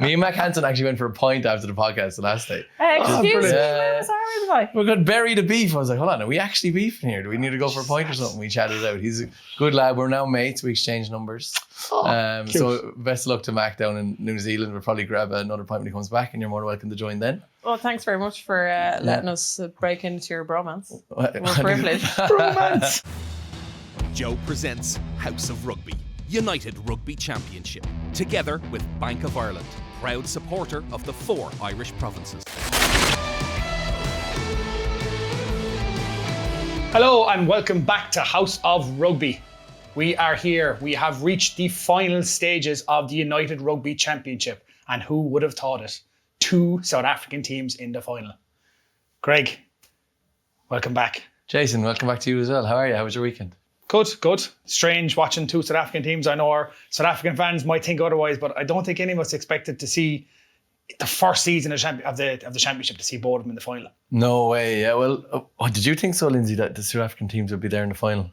Me and Mack Hansen actually went for a pint after the podcast the last day. Excuse me, where was I? We got bury the beef. I was like, hold on, are we actually beefing here? Do we need to go for a pint or something? We chatted it out. He's a good lad. We're now mates. We exchange numbers. So best of luck to Mac down in New Zealand. We'll probably grab another pint when he comes back, and you're more than welcome to join then. Well, thanks very much for letting us break into your bromance. We're privileged. Bromance. Joe presents House of Rugby, United Rugby Championship, together with Bank of Ireland, proud supporter of the 4 Irish provinces. Hello and welcome back to House of Rugby. We are here. We have reached the final stages of the United Rugby Championship. And who would have thought it? 2 South African teams in the final. Greg, welcome back. Jason, welcome back to you as well. How are you? How was your weekend? Good. Strange watching 2 South African teams. I know our South African fans might think otherwise, but I don't think any of us expected to see the first season of the championship, to see both of them in the final. No way. Yeah. Well, did you think so, Lindsay, that the South African teams would be there in the final?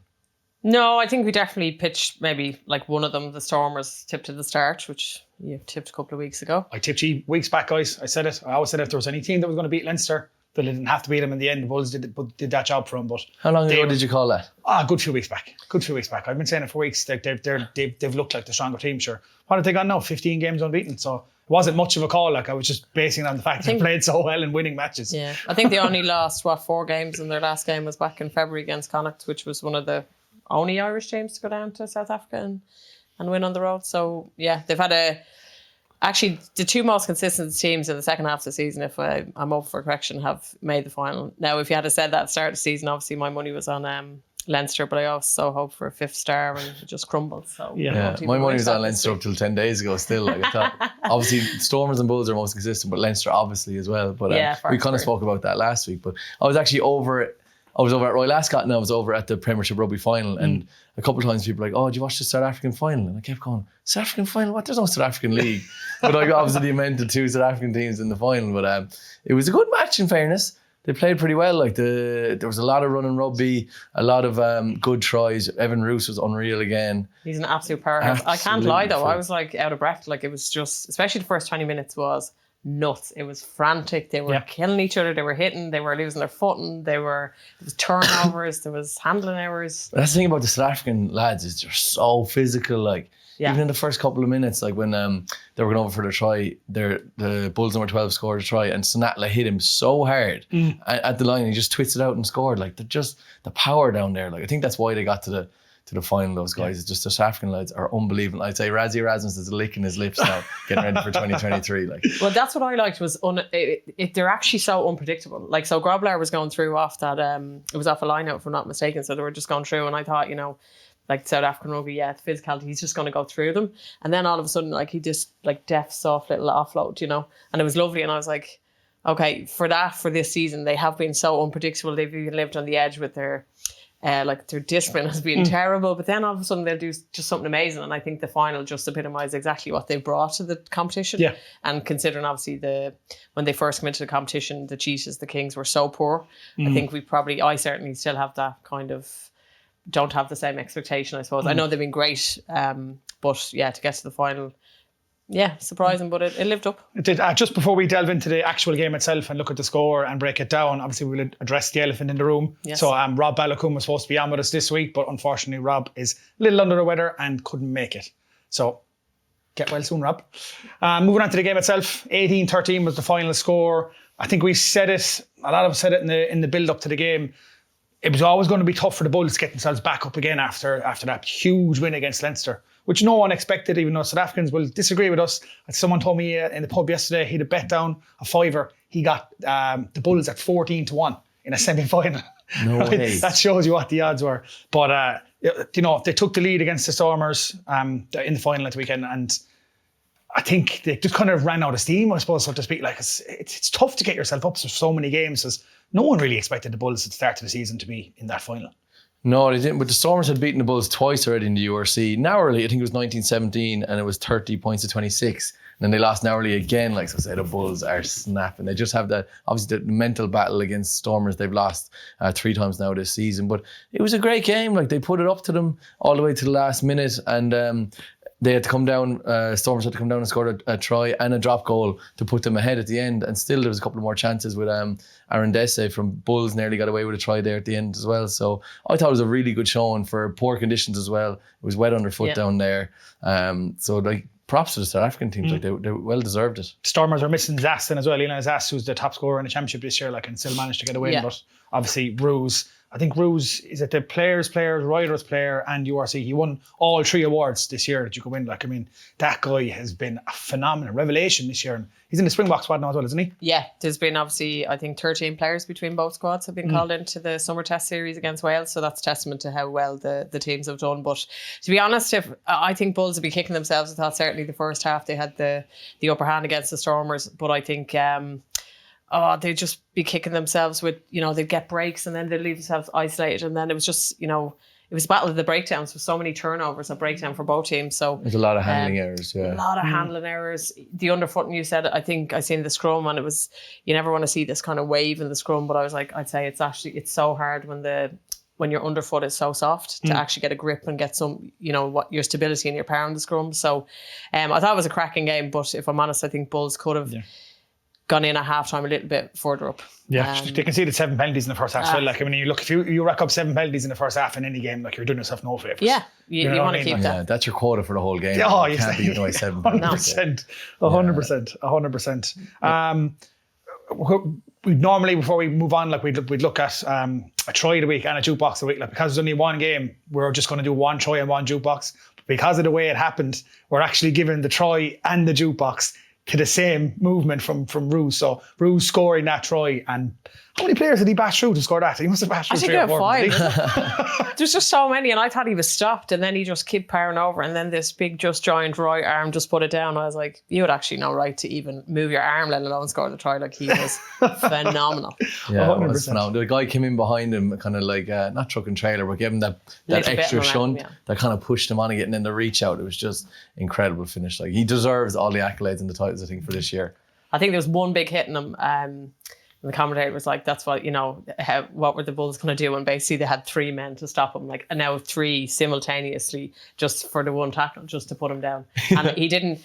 No, I think we definitely pitched maybe like one of them. The Stormers tipped at the start, which you tipped a couple of weeks ago. I tipped you weeks back, guys. I said it. I always said if there was any team that was going to beat Leinster, they didn't have to beat them in the end. The Bulls did that job for them. But how long ago did you call that? Good few weeks back. I've been saying it for weeks. They've looked like the stronger team. Sure. What have they got now? 15 games unbeaten. So it wasn't much of a call. Like, I was just basing it on the fact that they played so well in winning matches. Yeah, I think they only lost 4 games, and their last game was back in February against Connacht, which was one of the only Irish teams to go down to South Africa and win on the road. So yeah, they've had actually the 2 most consistent teams in the second half of the season, if I'm up for correction, have made the final. Now, if you had said that at the start of the season, obviously my money was on Leinster, but I also hoped for a 5th star and it just crumbled. So yeah, my money was on Leinster up till 10 days ago still. Like, I thought, obviously Stormers and Bulls are most consistent, but Leinster obviously as well. But we kind of spoke about that last week. But I was actually over at Royal Ascot, and I was over at the Premiership Rugby final, and a couple of times people were like, did you watch the South African final? And I kept going, South African final? What? There's no South African league. But I got obviously the amount of 2 South African teams in the final. But it was a good match, in fairness. They played pretty well. Like there was a lot of running rugby, a lot of good tries. Evan Roos was unreal again. He's an absolute powerhouse. I can't lie though, I was like out of breath. Like, it was just, especially the first 20 minutes was nuts. It was frantic. They were killing each other. They were hitting. They were losing their footing. There was turnovers. There was handling errors. That's the thing about the South African lads, is they're so physical. Like, even in the first couple of minutes, like when they were going over for the try, the Bulls number 12 scored a try, and Sinatla hit him so hard at the line. He just twisted out and scored. Like, they're just the power down there. Like, I think that's why they got to the final. Those guys, it's just the South African lads are unbelievable. I'd say Rassie Erasmus is licking his lips now, getting ready for 2023. Like, well, that's what I liked was they're actually so unpredictable. Like, so Grobler was going through off that it was off a line out, if I'm not mistaken. So they were just going through, and I thought, like South African rugby, the physicality, he's just going to go through them. And then all of a sudden, like, he just like deft, soft little offload, and it was lovely. And I was like, okay, for this season, they have been so unpredictable. They've even lived on the edge with their their discipline has been terrible, but then all of a sudden they'll do just something amazing. And I think the final just epitomised exactly what they brought to the competition. Yeah. And considering obviously when they first came into the competition, the Cheetahs, the Kings were so poor. I think I certainly still have that kind of, don't have the same expectation, I suppose. I know they've been great, but yeah, to get to the final, yeah, surprising, but it lived up. It did. Just before we delve into the actual game itself and look at the score and break it down, obviously we'll address the elephant in the room. Yes. So Rob Balakoon was supposed to be on with us this week, but unfortunately Rob is a little under the weather and couldn't make it. So get well soon, Rob. Moving on to the game itself, 18-13 was the final score. I think we said it, a lot of us said it in the build-up to the game. It was always going to be tough for the Bulls to get themselves back up again after that huge win against Leinster, which no one expected, even though South Africans will disagree with us. Someone told me in the pub yesterday, he had a bet down a $5. He got the Bulls at 14-1 in a semi-final. No way. That shows you what the odds were. But, they took the lead against the Stormers in the final at the weekend, and I think they just kind of ran out of steam, I suppose, so to speak. Like, it's tough to get yourself up for so many games, because no one really expected the Bulls at the start of the season to be in that final. No, they didn't. But the Stormers had beaten the Bulls twice already in the URC. Narrowly, I think it was 1917, and it was 30 points to 26. And then they lost narrowly again. Like I said, the Bulls are snapping. They just have that, obviously, the mental battle against Stormers. They've lost 3 times now this season. But it was a great game. Like, they put it up to them all the way to the last minute. And they had to come down, Stormers had to come down and score a try and a drop goal to put them ahead at the end. And still there was a couple more chances with Aaron Dessay from Bulls nearly got away with a try there at the end as well. So I thought it was a really good showing for poor conditions as well. It was wet underfoot down there. So like props to the South African teams. Like they well deserved it. Stormers are missing Zaston as well. Eli Zast, who's the top scorer in the championship this year, like, and still managed to get a win. But obviously Ruse, I think Ruse is it the Players, Riders Player and URC. He won all 3 awards this year that you could win. Like, I mean, that guy has been a phenomenal revelation this year. And he's in the Springbok squad now as well, isn't he? Yeah, there's been obviously, I think 13 players between both squads have been called into the summer test series against Wales. So that's testament to how well the teams have done. But to be honest, I think Bulls would be kicking themselves. I thought certainly the first half they had the upper hand against the Stormers. But I think... they'd just be kicking themselves with, they'd get breaks and then they'd leave themselves isolated. And then it was just, it was a battle of the breakdowns with so many turnovers at breakdown for both teams. So there's a lot of handling errors, A lot of handling errors. The underfooting, you said, I think I seen the scrum and it was, you never want to see this kind of wave in the scrum, but I was like, I'd say it's so hard when your underfoot is so soft to actually get a grip and get some, what your stability and your power in the scrum. So I thought it was a cracking game, but if I'm honest, I think Bulls could have gone in at halftime a little bit further up. Yeah, they conceded 7 penalties in the first half. So like, I mean, if you rack up 7 penalties in the first half in any game, like, you're doing yourself no favours. Yeah, you want to keep that. Yeah, that's your quota for the whole game. Oh, you can't be giving away 7 penalties. 100%. We normally, before we move on, like, we'd look at a try of the week and a jukebox of the week. Like, because there's only one game, we're just going to do one try and one jukebox. But because of the way it happened, we're actually giving the try and the jukebox to the same movement from Ruse. So Ruse scoring that try, and how many players did he bash through to score that? He must have bashed through 3 or 4. I think 5. There's just so many, and I thought he was stopped, and then he just kept powering over, and then this big just giant right arm just put it down. I was like, you had actually no right to even move your arm, let alone score the try. Like, he was phenomenal. Yeah, it was phenomenal. The guy came in behind him, kind of like not truck and trailer, but gave him that extra shunt that kind of pushed him on again, and then the reach out. It was just incredible finish. Like, he deserves all the accolades and the titles, I think, for this year. I think there was one big hit in him. And the commentator was like, that's what, what were the Bulls going to do? And basically they had 3 men to stop him, like, and now 3 simultaneously just for the one tackle, just to put him down. And he didn't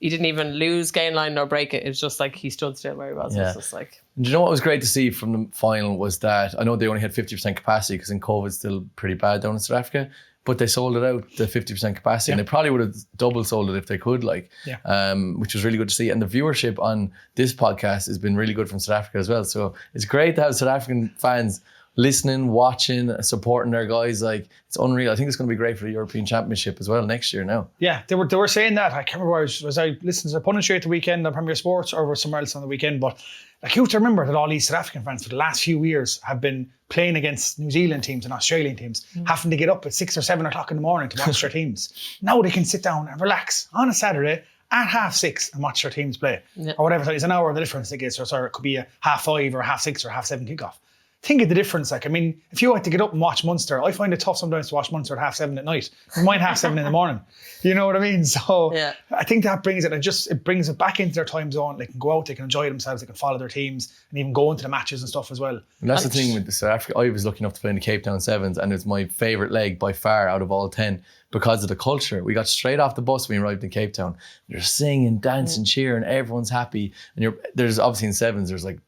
even lose gain line nor break it. It's just like he stood still where he was. It's just like... And do you know what was great to see from the final was that, I know they only had 50% capacity because in COVID's still pretty bad down in South Africa, but they sold it out, the 50% capacity, and they probably would have double sold it if they could, which was really good to see. And the viewership on this podcast has been really good from South Africa as well. So it's great to have South African fans listening, watching, supporting their guys. Like, it's unreal. I think it's going to be great for the European Championship as well next year now. Yeah, they were saying that. I can't remember where I listened to the Punditry at the weekend on Premier Sports, or was somewhere else on the weekend, but like, you have to remember that all these South African fans for the last few years have been playing against New Zealand teams and Australian teams, having to get up at 6 or 7 o'clock in the morning to watch their teams. Now they can sit down and relax on a Saturday at 6:30 and watch their teams play. Or whatever. So it's an hour of the difference they get. So it could be a 5:30 or 6:30 or 7:30 kickoff. Think of the difference. Like, I mean, if you had to get up and watch Munster, I find it tough sometimes to watch Munster at 7:30 at night. Mine 7:30 in the morning. You know what I mean? So I think that brings it, it brings it back into their time zone. They can go out, they can enjoy themselves, they can follow their teams, and even go into the matches and stuff as well. And that's the thing with the South Africa. I was lucky enough to play in the Cape Town Sevens, and it's my favourite leg by far out of all 10 because of the culture. We got straight off the bus when we arrived in Cape Town. They're singing, dancing, cheering, everyone's happy. And there's obviously in Sevens, there's like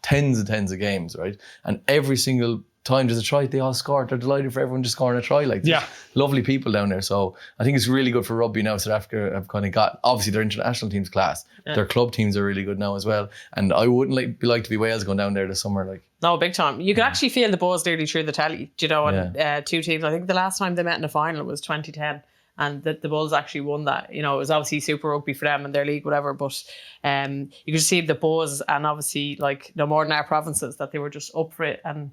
tens of games, right? And every single time there's a try, they all score. They're delighted for everyone just scoring a try. Like, lovely people down there. So I think it's really good for rugby now. South Africa have kind of got, obviously their international teams class. Their club teams are really good now as well. And I wouldn't like to be Wales going down there this summer. Like, no, big time. You could actually feel the buzz nearly through the telly. And 2 teams. I think the last time they met in a final was 2010. And the Bulls actually won that. It was obviously Super Rugby for them and their league, whatever. But you could see the buzz, and obviously, like, no more than our provinces, that they were just up for it. And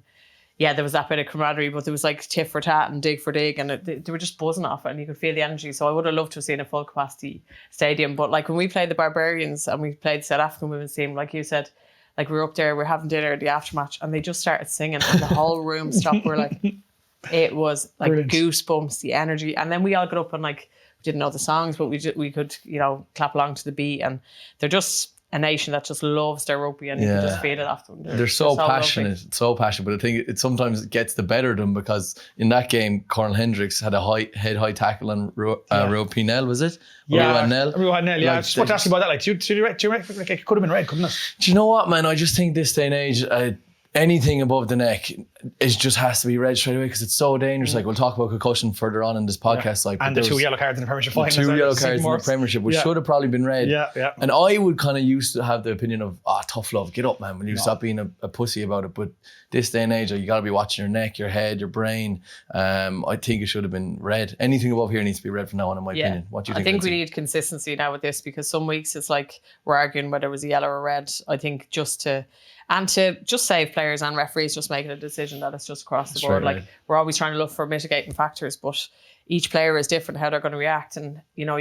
yeah, there was that bit of camaraderie, but there was like tit for tat and dig for dig, and they were just buzzing off it, and you could feel the energy. So I would have loved to have seen a full capacity stadium. But like when we played the Barbarians and we played the South African women's team, like you said, like we were up there, we were having dinner at the aftermatch, and they just started singing, and the whole room stopped. We're like, it was like brilliant. Goosebumps, the energy, and then we all got up and like we didn't know the songs, but we could clap along to the beat, and they're just a nation that just loves their rugby, and you can just feel it after them. They're so passionate, but I think it sometimes gets the better of them, because in that game, Colonel Hendricks had a head-high tackle on Ro Pinel, was it? Ruan Nell, yeah. I just want to ask you about that. Like, do you reckon like, it could have been red, couldn't it? Do you know what, man? I just think this day and age, anything above the neck, it just has to be red straight away, because it's so dangerous. Like, we'll talk about concussion further on in this podcast. Like, and the 2 yellow cards in the Premiership final. 2 yellow cards in the Premiership, which should have probably been red. Yeah. And I would kind of used to have the opinion of, tough love, get up, man, when you stop being a pussy about it. But this day and age, you got to be watching your neck, your head, your brain. I think it should have been red. Anything above here needs to be red from now on, in my opinion. What do you think? I think we need consistency now with this, because some weeks it's like we're arguing whether it was a yellow or red. I think just to save players and referees just making a decision that it's just across the board. Like, we're always trying to look for mitigating factors, but each player is different, how they're going to react. And, how are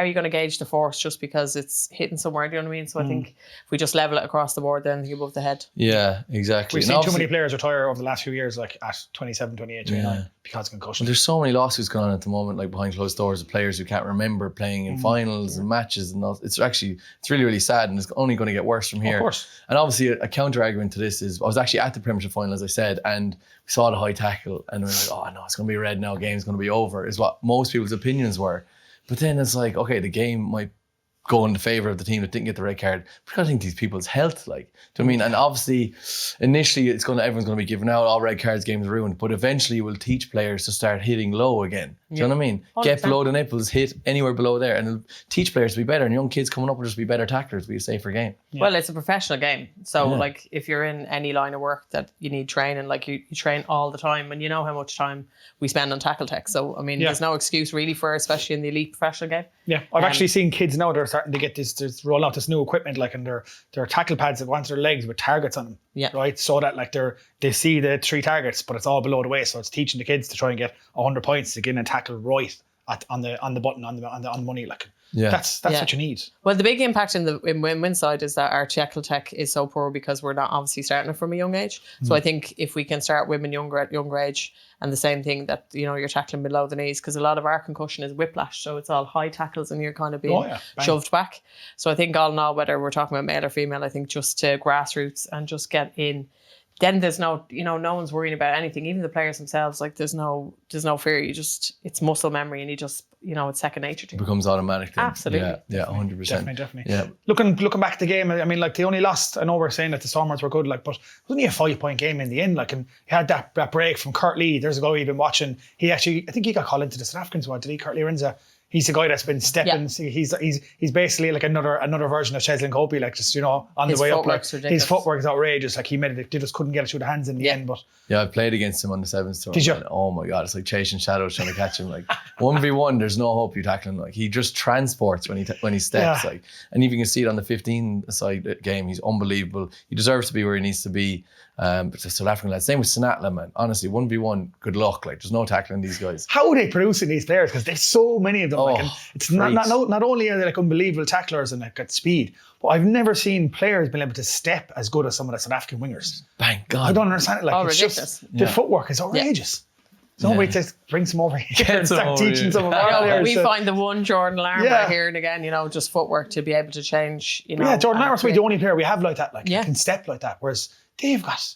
you going to gauge the force just because it's hitting somewhere? Do you know what I mean? So I think if we just level it across the board, then above the head. Yeah, exactly. We've seen too many players retire over the last few years, like at 27, 28, 29, because of concussion. Well, there's so many lawsuits going on at the moment, like behind closed doors, of players who can't remember playing in finals and matches and all. It's really, really sad, and it's only going to get worse from here. Of course. And obviously a counter argument to this is, I was actually at the Premiership final, as I said, and we saw the high tackle, and we were like, oh no, it's going to be red now, game's going to be over, is what most people's opinions were. But then it's like, okay, the game might go in the favour of the team that didn't get the red card. But I think these people's health, like, do you know what I mean? And obviously, initially, everyone's going to be giving out all red cards, games ruined. But eventually, you will teach players to start hitting low again. Do you know what I mean? 100%. Get below the nipples, hit anywhere below there, and it'll teach players to be better. And young kids coming up will just be better tacklers, be a safer game. Yeah. Well, it's a professional game, so like, if you're in any line of work that you need training, like you train all the time, and you know how much time we spend on tackle tech. So I mean, there's no excuse really for, especially in the elite professional game. Yeah, I've actually seen kids now that are starting to get this roll out this new equipment, like, and their tackle pads that go onto their legs with targets on them. Yeah. Right. So that like they see the 3 targets, but it's all below the waist. So it's teaching the kids to try and get 100 points to get in and tackle right on the button on the money. Like, that's what you need. Well, the big impact in women's side is that our tackle tech is so poor, because we're not obviously starting it from a young age. So I think if we can start women younger at younger age, and the same thing that you're tackling below the knees, because a lot of our concussion is whiplash, so it's all high tackles and you're kind of being shoved back. So I think all in all, whether we're talking about male or female, I think just to grassroots and just get in. Then there's no, no one's worrying about anything. Even the players themselves, like, there's no fear. It's muscle memory, and you just, it's second nature to you. It becomes automatic then. Absolutely. Yeah, 100%. Definitely. Yeah. Looking back at the game, I mean, like, they only lost, I know we're saying that the Stormers were good, like, but it was only a 5-point game in the end, like, and he had that break from Kurt Lee. There's a guy we've been watching. I think he got called into the South African squad, did he? Kurt Lee Rinza. He's the guy that's been stepping. Yeah. He's basically like another version of Cheslin Copey, like, just on his the way up. Like, ridiculous. His footwork is outrageous. Like, he made it. They just couldn't get it through the hands in the end. But I played against him on the sevens tour. Did you? Oh my god, it's like chasing shadows trying to catch him. Like 1v1, there's no hope you tackle him. Like, he just transports when he steps. Like, and even you can see it on the 15-side game. He's unbelievable. He deserves to be where he needs to be. But the South African lads, same with Sinatla, man. Honestly, 1v1, good luck. Like, there's no tackling these guys. How are they producing these players? Because there's so many of them. Like, and it's not only are they like unbelievable tacklers and like got speed, but I've never seen players being able to step as good as some of the South African wingers. Thank God. I don't understand it. Like, it's ridiculous. just the footwork is outrageous. So wait to bring some over here and start teaching some of our players. We find the one Jordan Larmour here and again, just footwork to be able to change. Jordan Larmour's the only player we have like that. Like, can step like that. Whereas they've got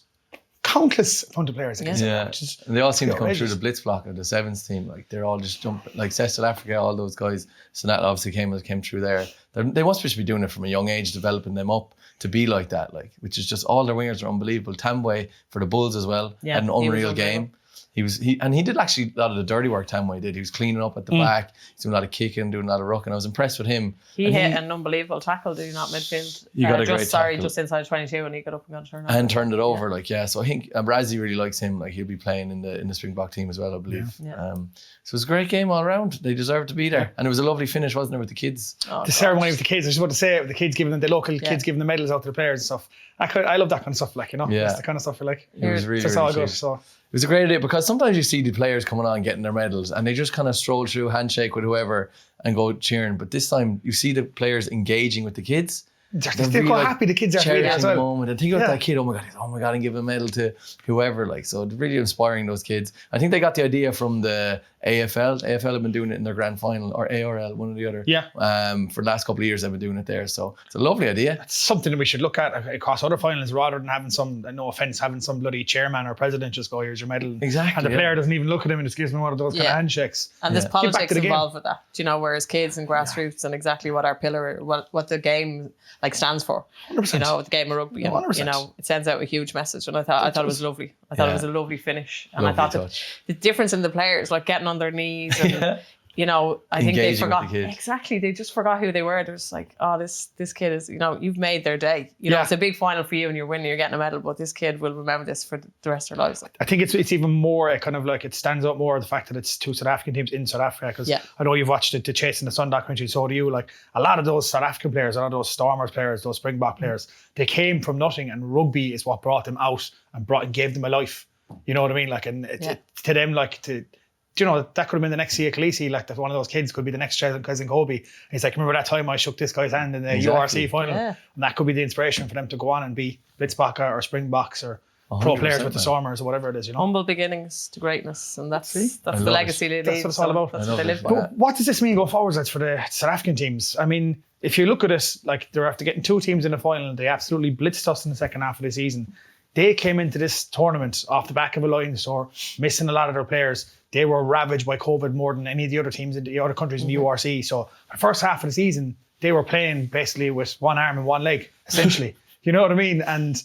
countless amount of players against them. And they all seem to come through the blitz block of the sevens team. Like, they're all just jumping. Like, South Africa, all those guys. So that obviously came through there. They must just be doing it from a young age, developing them up to be like that. Like, which is just, all their wingers are unbelievable. Tambwe for the Bulls as well had an unreal game. He did actually a lot of the dirty work. Tamway did. He was cleaning up at the back. He's doing a lot of kicking, doing a lot of rucking. I was impressed with him. He hit an unbelievable tackle, did he not, midfield? He got a great tackle. Just inside 22, and he got up and got a turn. And turned it over, So I think Brazzi really likes him. Like, he'll be playing in the Springbok team as well, I believe. Yeah. So it was a great game all around. They deserved to be there, and it was a lovely finish, wasn't it, with the kids? The ceremony with the kids. I was about to say, the kids giving them, the local kids giving the medals out to the players and stuff. I love that kind of stuff. Like, that's the kind of stuff we like. It was really, that's really all good. Good. So. It was a great idea, because sometimes you see the players coming on getting their medals and they just kind of stroll through, handshake with whoever and go cheering. But this time you see the players engaging with the kids. They're quite happy the kids are there as well. Moment. And think about that kid, oh my God, and give a medal to whoever. Like, so it's really inspiring, those kids. I think they got the idea from the AFL. AFL have been doing it in their grand final, or ARL, one or the other. Yeah. For the last couple of years, they've been doing it there. So it's a lovely idea. It's something that we should look at across other finals, rather than having some, no offense, having some bloody chairman or president just go, here's your medal. Exactly. And the player doesn't even look at him and just gives him one of those kind of handshakes. And there's politics involved with that. Do you know, whereas kids and grassroots and exactly what our pillar, what the game like stands for. 100%. You know, the game of rugby. And, 100%. you know, it sends out a huge message. And I thought it was lovely. I thought it was a lovely finish. And lovely I thought the difference in the players, like getting on their knees and you know, I think they forgot exactly. They just forgot who they were. They're just like, oh, this kid is, you know, you've made their day. You know, it's a big final for you, and you're winning, you're getting a medal. But this kid will remember this for the rest of their lives. Like, I think it's even more kind of like, it stands out more the fact that it's 2 South African teams in South Africa. Because I know you've watched the Chasing the Sun documentary. So do you. Like, a lot of those South African players, a lot of those Stormers players, those Springbok players, they came from nothing, and rugby is what brought them out and gave them a life. You know what I mean? Like, and to them, like you know, that could have been the next Sia Khaleesi, like one of those kids could be the next cousin Kobe. And he's like, remember that time I shook this guy's hand in the URC final? Yeah. And that could be the inspiration for them to go on and be Blitzbacher or Springboks or pro players with the Stormers or whatever it is, you know. Humble beginnings to greatness, and that's the legacy they leave. That's what it's all about. That's what they live by. But what does this mean going forwards for the South African teams? I mean, if you look at it, like, they're after getting 2 teams in the final, they absolutely blitzed us in the second half of the season. They came into this tournament off the back of a Lions tour, missing a lot of their players. They were ravaged by COVID more than any of the other teams in the other countries in the URC. So for the first half of the season, they were playing basically with one arm and one leg, essentially. You know what I mean? And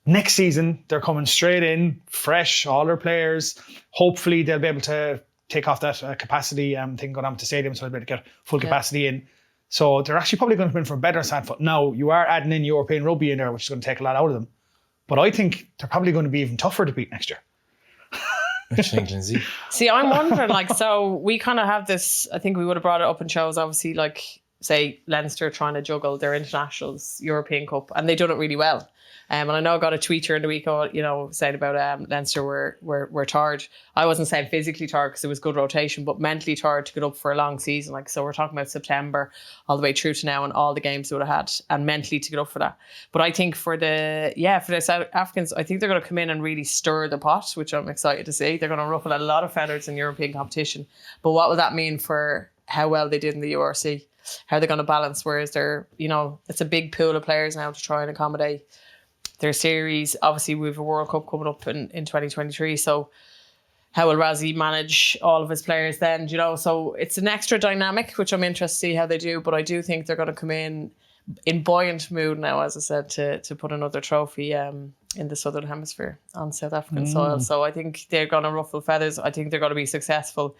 next season, they're coming straight in, fresh, all their players. Hopefully, they'll be able to take off that capacity thing going on with the stadium, so they'll be able to get full capacity in. So they're actually probably going to come in for a better Sandfoot. Now, you are adding in European rugby in there, which is going to take a lot out of them. But I think they're probably going to be even tougher to beat next year. What do you think, Lindsay? See, I'm wondering, like, so we kind of have this, I think we would have brought it up in shows, obviously, like, say, Leinster trying to juggle their internationals, European Cup, and they done it really well. And I know I got a tweet during the week, you know, saying about Leinster were tired. I wasn't saying physically tired because it was good rotation, but mentally tired to get up for a long season. Like, so we're talking about September all the way through to now and all the games they would have had, and mentally to get up for that. But I think for the South Africans, I think they're going to come in and really stir the pot, which I'm excited to see. They're going to ruffle a lot of feathers in European competition. But what will that mean for how well they did in the URC? How are they going to balance? Whereas they're, you know, it's a big pool of players now to try and accommodate their series. Obviously, we have a World Cup coming up in 2023. So how will Rassie manage all of his players then? You know, so it's an extra dynamic, which I'm interested to see how they do. But I do think they're going to come in buoyant mood now, as I said, to put another trophy in the Southern Hemisphere on South African soil. So I think they're going to ruffle feathers. I think they're going to be successful.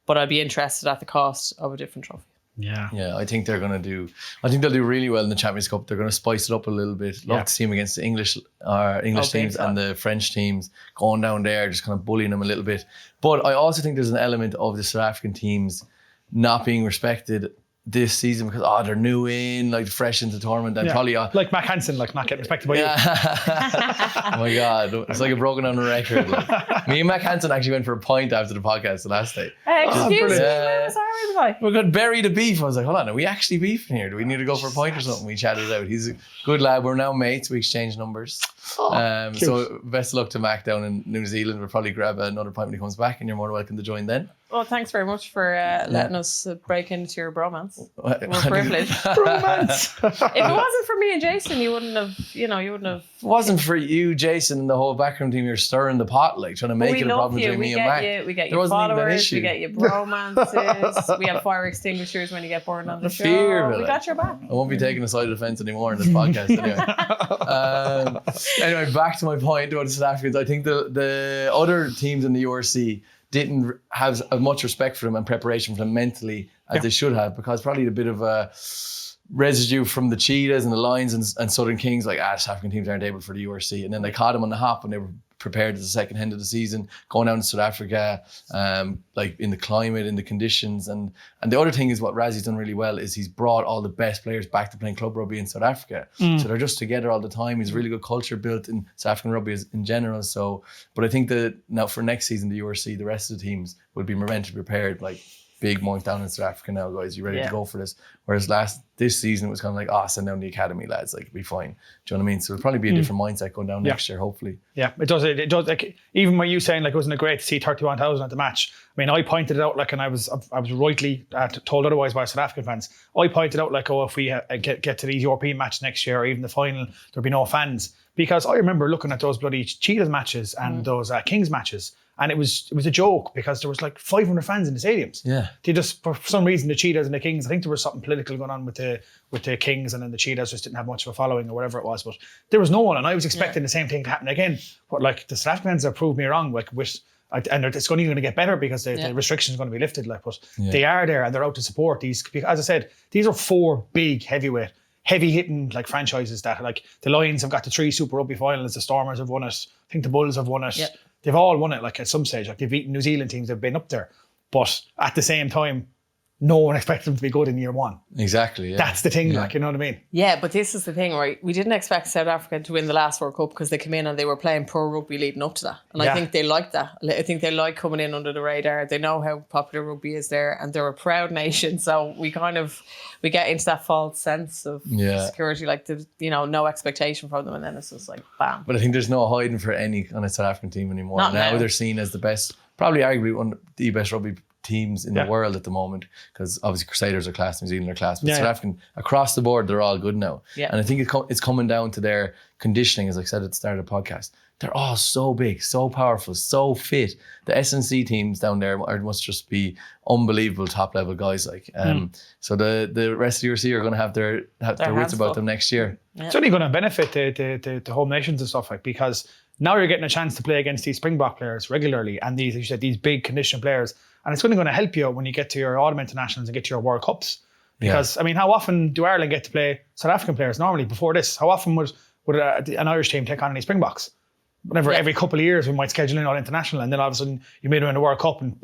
But I'd be interested at the cost of a different trophy. Yeah, I think they'll do really well in the Champions Cup. They're going to spice it up a little bit. Love to see them against the English teams and the French teams, going down there, just kind of bullying them a little bit. But I also think there's an element of the South African teams not being respected this season because they're new in, like, fresh into the tournament, and probably like Mack Hansen, like not getting respected by you. Oh my God, it's like a broken on a record. Like, me and Mack Hansen actually went for a pint after the podcast the last day. Excuse me, where was I? We got buried a beef. I was like, hold on, are we actually beefing here? Do we need to go for a pint or something? We chatted it out. He's a good lad. We're now mates. We exchange numbers. So best of luck to Mac down in New Zealand. We'll probably grab another pint when he comes back, and you're more than welcome to join then. Well, thanks very much for letting us break into your bromance. We're privileged. Bromance. If it wasn't for me and Jason, you wouldn't have. If it wasn't for you, Jason, and the whole backroom team, you're stirring the pot, like trying to make it a problem between me and Mac. We get your followers, we get your bromances, we have fire extinguishers when you get burned on the show. We got your back. I won't be taking a side of the fence anymore in this podcast anyway. Anyway, back to my point about the South Africans. I think the other teams in the URC didn't have as much respect for them and preparation for them mentally as they should have, because probably a bit of a residue from the Cheetahs and the Lions and Southern Kings, like, South African teams aren't able for the URC. And then they caught them on the hop when they were prepared at the second end of the season, going down to South Africa, like in the climate, in the conditions. And the other thing is what Rassie's done really well is he's brought all the best players back to playing club rugby in South Africa. So they're just together all the time. He's a really good culture built in South African rugby in general. So, but I think that now for next season, the URC, the rest of the teams will be mentally prepared. Like, big month down in South Africa now, guys. You ready to go for this? Whereas this season it was kind of like, send down the academy lads, like it'll be fine. Do you know what I mean? So it'll probably be a different mindset going down next year, hopefully. Yeah, it does. It does. Like, even when you saying like, wasn't it great to see 31,000 at the match? I mean, I pointed it out like, and I was rightly told otherwise by South African fans. I pointed out like, if we get to these European matches next year or even the final, there'll be no fans. Because I remember looking at those bloody Cheetahs matches and those Kings matches, and it was a joke because there was like 500 fans in the stadiums. Yeah, they just, for some reason, the Cheetahs and the Kings, I think there was something political going on with the Kings, and then the Cheetahs just didn't have much of a following or whatever it was. But there was no one, and I was expecting the same thing to happen again. But like the South Africans have proved me wrong. Like and it's only going to get better because the restrictions are going to be lifted. Like, but they are there and they're out to support these. As I said, these are 4 big heavy hitting like franchises that like the Lions have got the 3 Super Rugby finals, the Stormers have won it, I think the Bulls have won it. Yep. They've all won it like at some stage. Like they've beaten New Zealand teams, they've been up there. But at the same time, no one expects them to be good in year 1. Exactly. Yeah. That's the thing, like, you know what I mean? Yeah, but this is the thing, right? We didn't expect South Africa to win the last World Cup because they came in and they were playing pro rugby leading up to that. And I think they like that. I think they like coming in under the radar. They know how popular rugby is there, and they're a proud nation. So we get into that false sense of security, like no expectation from them, and then it's just like bam. But I think there's no hiding for any on a South African team anymore. Now they're seen as the best, probably arguably one of the best rugby teams in the world at the moment, because obviously Crusaders are class, New Zealand are class, but South African across the board they're all good now. And I think it's coming down to their conditioning, as I said at the start of the podcast. They're all so big, so powerful, so fit. The SNC teams down there must just be unbelievable top level guys. Like, so the rest of the URC are going to have their wits about them next year. It's only going to benefit the home nations and stuff, like, because now you're getting a chance to play against these Springbok players regularly, and these, as you said, these big conditioned players. And it's only going to help you when you get to your autumn internationals and get to your World Cups. Because, I mean, how often do Ireland get to play South African players normally before this? How often would an Irish team take on any Springboks? Whenever every couple of years we might schedule in all international, and then all of a sudden you made them in the World Cup and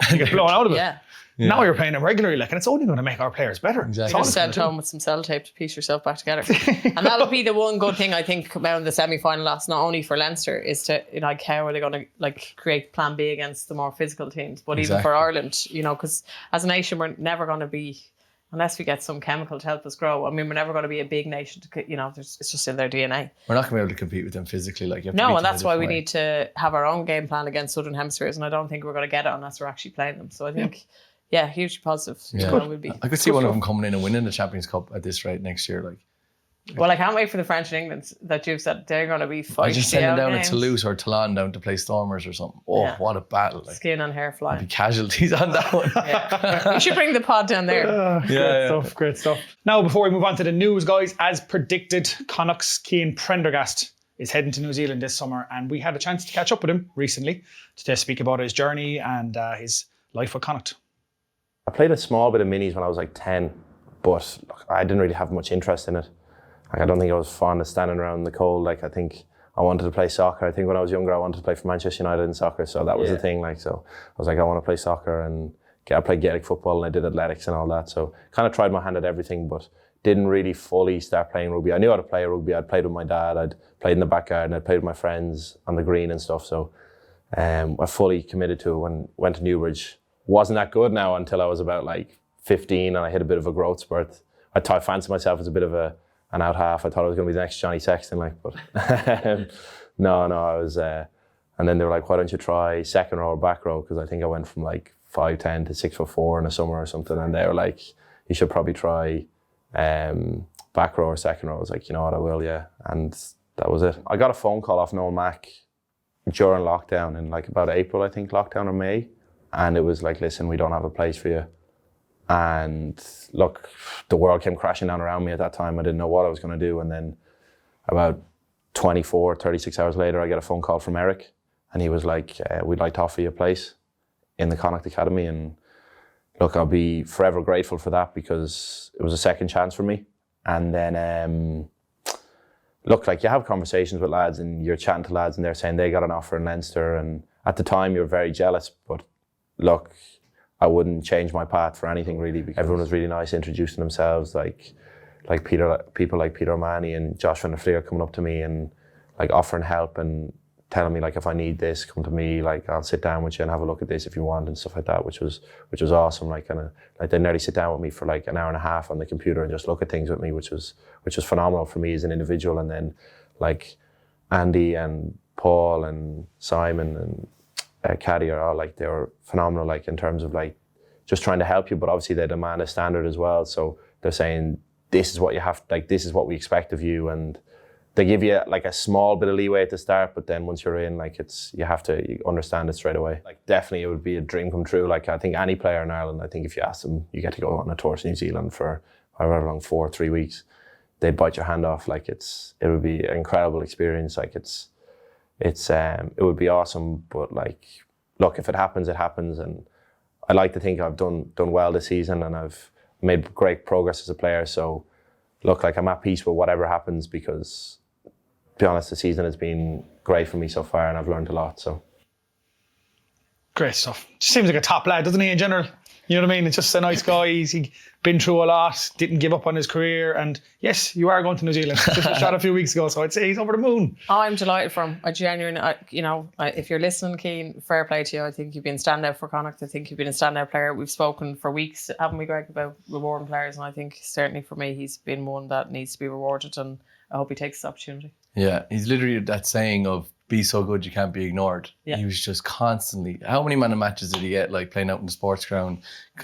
you get blown out of it. Now you're playing them regularly, like, and it's only going to make our players better. Exactly. Just send home with some sellotape to piece yourself back together. And that'll be the one good thing I think about the semi-final loss, not only for Leinster, is to, like, how are they going to like create plan B against the more physical teams, but even for Ireland, because as a nation we're never going to be, unless we get some chemical to help us grow. I mean, we're never going to be a big nation. It's just in their DNA. We're not going to be able to compete with them physically. Like, you have to and that's why we need to have our own game plan against Southern Hemispheres, and I don't think we're going to get it unless we're actually playing them. So I think, hugely positive. I could see one of them coming in and winning the Champions Cup at this rate next year. Well, I can't wait for the French and England that you've said they're going to be fighting. I just send them down to Toulouse or Toulon down to play Stormers or something. What a battle. Like, skin and hair flying. There'll be casualties on that one. You should bring the pod down there. Great stuff. Now, before we move on to the news, guys, as predicted, Connacht's Cian Prendergast is heading to New Zealand this summer, and we had a chance to catch up with him recently to speak about his journey and his life with Connacht. I played a small bit of minis when I was like 10, but I didn't really have much interest in it. Like, I don't think I was fond of standing around in the cold. Like, I think I wanted to play soccer. I think when I was younger, I wanted to play for Manchester United in soccer. So that was the thing. Like, so I was like, I want to play soccer, and I played Gaelic football and I did athletics and all that. So kind of tried my hand at everything, but didn't really fully start playing rugby. I knew how to play rugby. I'd played with my dad. I'd played in the back garden. I'd played with my friends on the green and stuff. So I fully committed to it when I went to Newbridge. Wasn't that good now until I was about like 15 and I hit a bit of a growth spurt. I fancied myself as a bit of an out half. I thought I was going to be the next Johnny Sexton, like, but no, I was. And then they were like, "Why don't you try second row or back row?" Because I think I went from like 5'10" to 6'4" in the summer or something. And they were like, "You should probably try back row or second row." I was like, "You know what, I will, yeah." And that was it. I got a phone call off Noel Mack during lockdown in like about April, I think, lockdown or May, and it was like, "Listen, we don't have a place for you." And look, the world came crashing down around me at that time. I didn't know what I was going to do. And then about 36 hours later, I get a phone call from Eric. And he was like, "We'd like to offer you a place in the Connacht Academy." And look, I'll be forever grateful for that, because it was a second chance for me. And then, look, like, you have conversations with lads and you're chatting to lads and they're saying they got an offer in Leinster. And at the time, you're very jealous. But look, I wouldn't change my path for anything, really, because everyone was really nice, introducing themselves, like people like Peter O'Mahony and Josh Van der Fleer coming up to me and like offering help. And telling me like, if I need this, come to me, like I'll sit down with you and have a look at this if you want and stuff like that, which was awesome. Like, and like they nearly sit down with me for like an hour and a half on the computer and just look at things with me, which was phenomenal for me as an individual. And then like Andy and Paul and Simon and Caddy are all like, they were phenomenal, like in terms of like just trying to help you, but obviously they demand a standard as well. So they're saying, this is what you have, like this is what we expect of you, and they give you like a small bit of leeway at the start, but then once you're in, like you understand it straight away. Like definitely it would be a dream come true. Like I think any player in Ireland, I think if you ask them, you get to go on a tour to New Zealand for however long, 4 or 3 weeks, they'd bite your hand off. Like it would be an incredible experience. Like it would be awesome, but like, look, if it happens, it happens. And I like to think I've done well this season and I've made great progress as a player. So look, like I'm at peace with whatever happens, because to be honest, the season has been great for me so far and I've learned a lot. So great stuff. Just seems like a top lad, doesn't he, in general? You know what I mean? It's just a nice guy. He's been through a lot, didn't give up on his career. And yes, you are going to New Zealand. Just was shot a few weeks ago, so I'd say he's over the moon. Oh, I'm delighted for him. I genuinely, if you're listening, Cian, fair play to you. I think you've been a standout for Connacht. I think you've been a standout player. We've spoken for weeks, haven't we, Greg, about rewarding players? And I think certainly for me, he's been one that needs to be rewarded, and I hope he takes this opportunity. Yeah, he's literally that saying of be so good you can't be ignored. Yeah. He was just constantly, how many man of matches did he get, like playing out in the sports ground?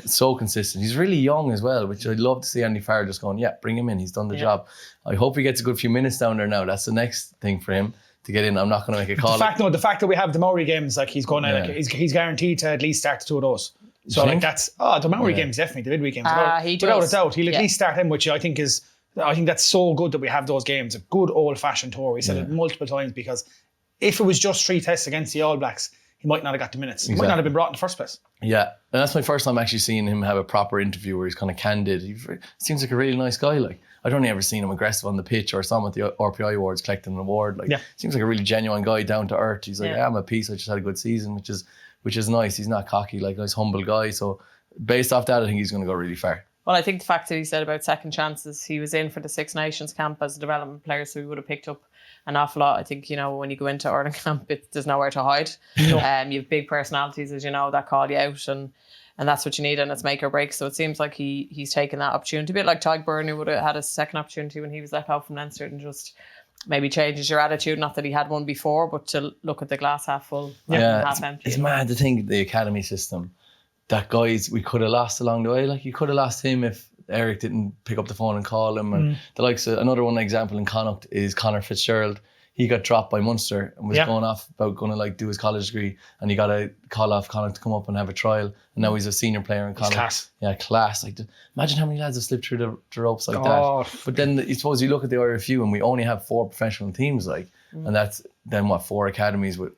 So consistent. He's really young as well, which I'd love to see Andy Farrell just going, yeah, bring him in. He's done the job. I hope he gets a good few minutes down there now. That's the next thing for him to get in. I'm not going to make a call. The fact that we have the Maori games, like he's going to, like he's guaranteed to at least start 2 of those. So like that's, the Maori games, definitely, the midweek games. Without a doubt, he'll at least start him, which I think that's so good that we have those games. A good old-fashioned tour. We said it multiple times, because if it was just 3 tests against the All Blacks, he might not have got the minutes. He might not have been brought in the first place. Yeah, and that's my first time actually seeing him have a proper interview where he's kind of candid. He seems like a really nice guy. Like, I'd only ever seen him aggressive on the pitch or saw him at the RPI Awards collecting an award. Like, seems like a really genuine guy, down to earth. He's like, I'm at peace. I just had a good season, which is nice. He's not cocky, like a nice humble guy. So based off that, I think he's going to go really far. Well, I think the fact that he said about second chances, he was in for the Six Nations camp as a development player, so he would have picked up an awful lot. I think, when you go into Ireland camp, there's nowhere to hide. You have big personalities, as you know, that call you out, and that's what you need, and it's make or break. So it seems like he's taken that opportunity, a bit like Tyg Byrne, who would have had a second opportunity when he was let go from Leinster, and just maybe changes your attitude. Not that he had one before, but to look at the glass half full, half empty. It's mad to think the academy system, that guys we could have lost along the way. Like, you could have lost him if Eric didn't pick up the phone and call him. And the likes of, another one example in Connacht is Conor Fitzgerald. He got dropped by Munster and was going to like do his college degree, and he got a call off Connacht to come up and have a trial, and now he's a senior player in Connacht. Class. Yeah, class. Like, imagine how many lads have slipped through the ropes like that. But then I suppose you look at the IRFU and we only have 4 professional teams, like, and that's then 4 academies with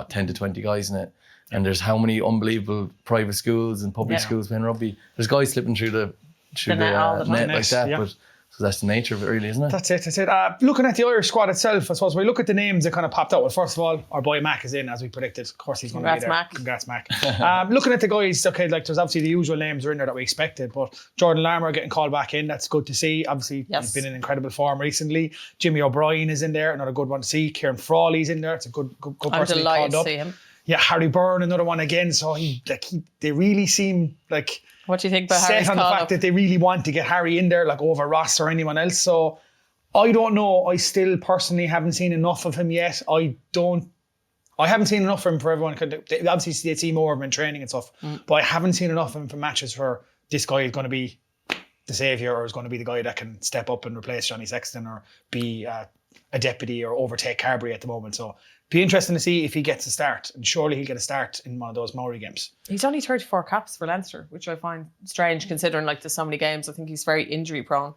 10 to 20 guys in it. And there's how many unbelievable private schools and public schools playing rugby. There's guys slipping through the net like that, but so that's the nature of it, really, isn't it? That's it. Looking at the Irish squad itself, I suppose we look at the names that kind of popped out. Well, first of all, our boy Mack is in, as we predicted. Of course, he's going to be there. Congrats, Mack. Looking at the guys, there's obviously the usual names are in there that we expected, but Jordan Larmour getting called back in, that's good to see. Obviously, he's been in incredible form recently. Jimmy O'Brien is in there, another good one to see. Kieran Frawley's in there. It's a good person. I'm delighted to see him. Yeah, Harry Byrne, another one again. So they really seem like. What do you think about Harry's set on the fact that they really want to get Harry in there, like over Ross or anyone else. So I don't know. I still personally haven't seen enough of him yet. I haven't seen enough of him for everyone. Obviously, they see more of him in training and stuff, but I haven't seen enough of him for matches where this guy is going to be the saviour, or is going to be the guy that can step up and replace Johnny Sexton, or be a deputy, or overtake Carberry at the moment. So be interesting to see if he gets a start, and surely he'll get a start in one of those Maori games. He's only 34 caps for Leinster, which I find strange considering there's so many games. I think he's very injury prone.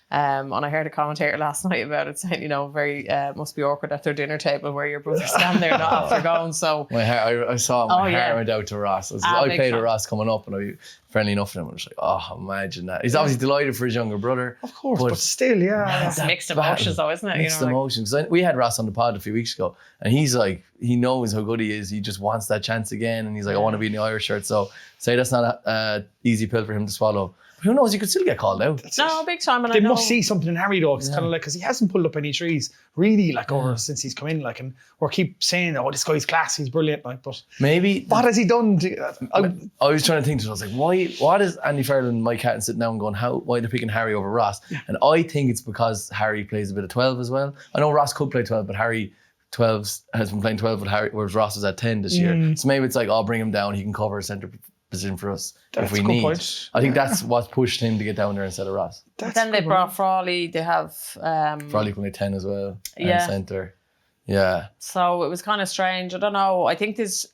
And I heard a commentator last night about it saying, very must be awkward at their dinner table where your brother's standing there not after going. So I saw my hair went out to Ross. I played with Ross coming up, and I was friendly enough to him. I was like, imagine that. He's obviously delighted for his younger brother. Of course, but still, it's mixed emotions though, isn't it? Mixed emotions. We had Ross on the pod a few weeks ago, and he's like, he knows how good he is. He just wants that chance again, and he's like, I want to be in the Irish shirt. So say that's not an easy pill for him to swallow. Who knows? You could still get called out. No, big time. And they must see something in Harry though. It's kind of like, because he hasn't pulled up any trees really over since he's come in. Like, and we keep saying, "Oh, this guy's class. He's brilliant." Like, but maybe what has he done? I was trying to think. I was like, why? What is Andy Farrell and Mike Hatton sitting down and going, why they're picking Harry over Ross? And I think it's because Harry plays a bit of 12 as well. I know Ross could play 12, but Harry 12 has been playing 12 with Harry, whereas Ross was at 10 this year. So maybe it's like, I'll bring him down. He can cover a centre position for us if we need. Point. I think that's what's pushed him to get down there instead of Ross. Then they brought Frawley. They have Frawley can play 10 as well. And centre. Yeah. So it was kind of strange. I don't know. I think this,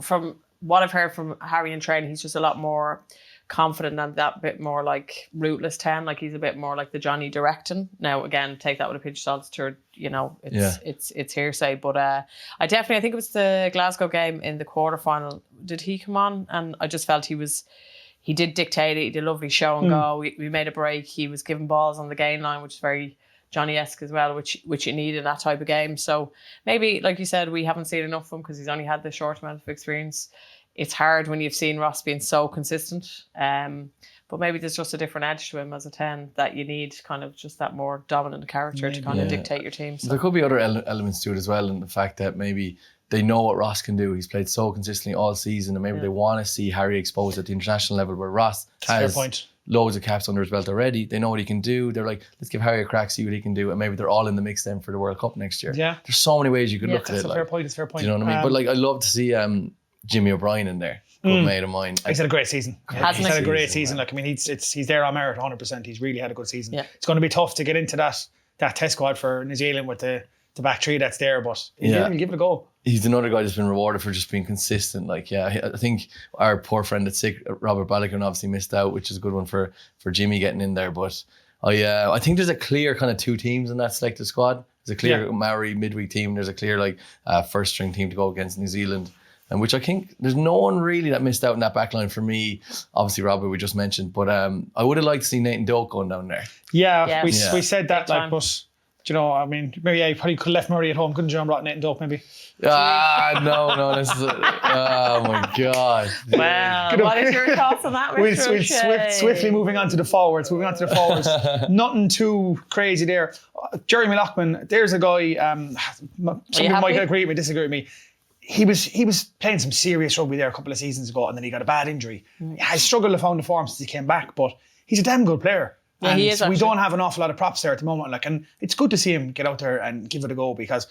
from what I've heard from Harry in training, he's just a lot more confident and that bit more like rootless 10. Like he's a bit more like the Johnny directing. Now again, take that with a pinch of salt. It's hearsay. But I think it was the Glasgow game in the quarterfinal. Did he come on? And I just felt he did dictate it. He did a lovely show and go. We made a break. He was giving balls on the gain line, which is very Johnny-esque as well, which you need in that type of game. So maybe, like you said, we haven't seen enough of him because he's only had this short amount of experience. It's hard when you've seen Ross being so consistent. But maybe there's just a different edge to him as a 10 that you need, kind of just that more dominant character to kind of dictate your team. So. There could be other elements to it as well, and the fact that maybe they know what Ross can do. He's played so consistently all season, and maybe they want to see Harry exposed at the international level, where Ross has loads of caps under his belt already. They know what he can do. They're like, let's give Harry a crack, see what he can do, and maybe they're all in the mix then for the World Cup next year. Yeah, there's so many ways you could look at it. It's a fair point. It's a fair point. Do you know what I mean? But like, I love to see Jimmy O'Brien in there. Good mate of mine. He's had a great season. He's had a great season. Like, I mean, he's there on merit 100%. He's really had a good season. Yeah. It's going to be tough to get into that test squad for New Zealand with the back three that's there, but he'll give it a go. He's another guy that's been rewarded for just being consistent. Like, I think our poor friend at sick, Robert Balogun, obviously missed out, which is a good one for Jimmy getting in there. But I think there's a clear kind of two teams in that selected squad. There's a clear Maori midweek team. There's a clear first string team to go against New Zealand. And which I think there's no one really that missed out in that back line for me. Obviously, Robbie, we just mentioned. But I would have liked to see Nathan Doak going down there. Yeah, we said that, but you know, I mean, maybe I probably could have left Murray at home, couldn't you? And brought Nathan Doak, maybe. No, this is oh my God. Well, what is your thoughts on that, Mr. O'Shea? Swiftly moving on to the forwards. Nothing too crazy there. Jeremy Lockman, there's a guy, somebody might agree with me, disagree with me. He was playing some serious rugby there a couple of seasons ago, and then he got a bad injury. He has struggled to find the form since he came back, but he's a damn good player. Yeah, and he is. We don't have an awful lot of props there at the moment. And it's good to see him get out there and give it a go, because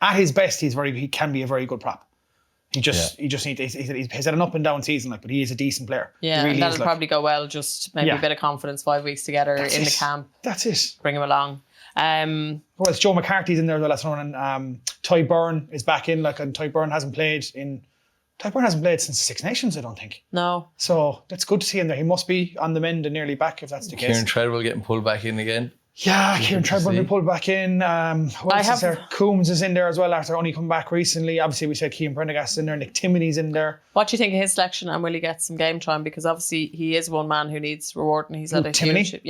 at his best, he can be a very good prop. He just needs. He's had an up and down season, but he is a decent player. Yeah, really, and that'll probably go well. Just maybe a bit of confidence, 5 weeks together in the camp. That's it. Bring him along. Well, it's Joe McCarthy's in there as well. That's running. Ty Byrne is back in. And Ty Byrne hasn't played since the Six Nations, I don't think. No. So that's good to see him there. He must be on the mend and nearly back if that's the case. Kieran Treadwell getting pulled back in again. Yeah, Kieran Treadwell will be pulled back in. Coombs is in there as well after only come back recently. Obviously, we said Cian Prendergast in there. Nick Timoney's in there. What do you think of his selection, and will he get some game time? Because obviously he is one man who needs rewarding. He's had a huge...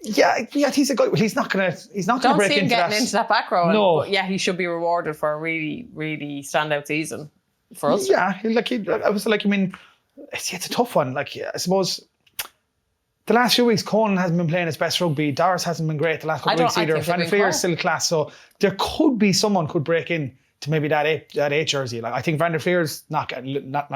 Yeah, he's a guy. Well, he's not gonna break into that. Don't see him getting into that back row. No, but he should be rewarded for a really, really standout season for us. Yeah, I mean, it's a tough one. I suppose the last few weeks, Conan hasn't been playing his best rugby. Doris hasn't been great the last couple of weeks either. Van Fleer is still class, so there could be someone could break in to maybe that eight jersey. I think Van der Fleer's not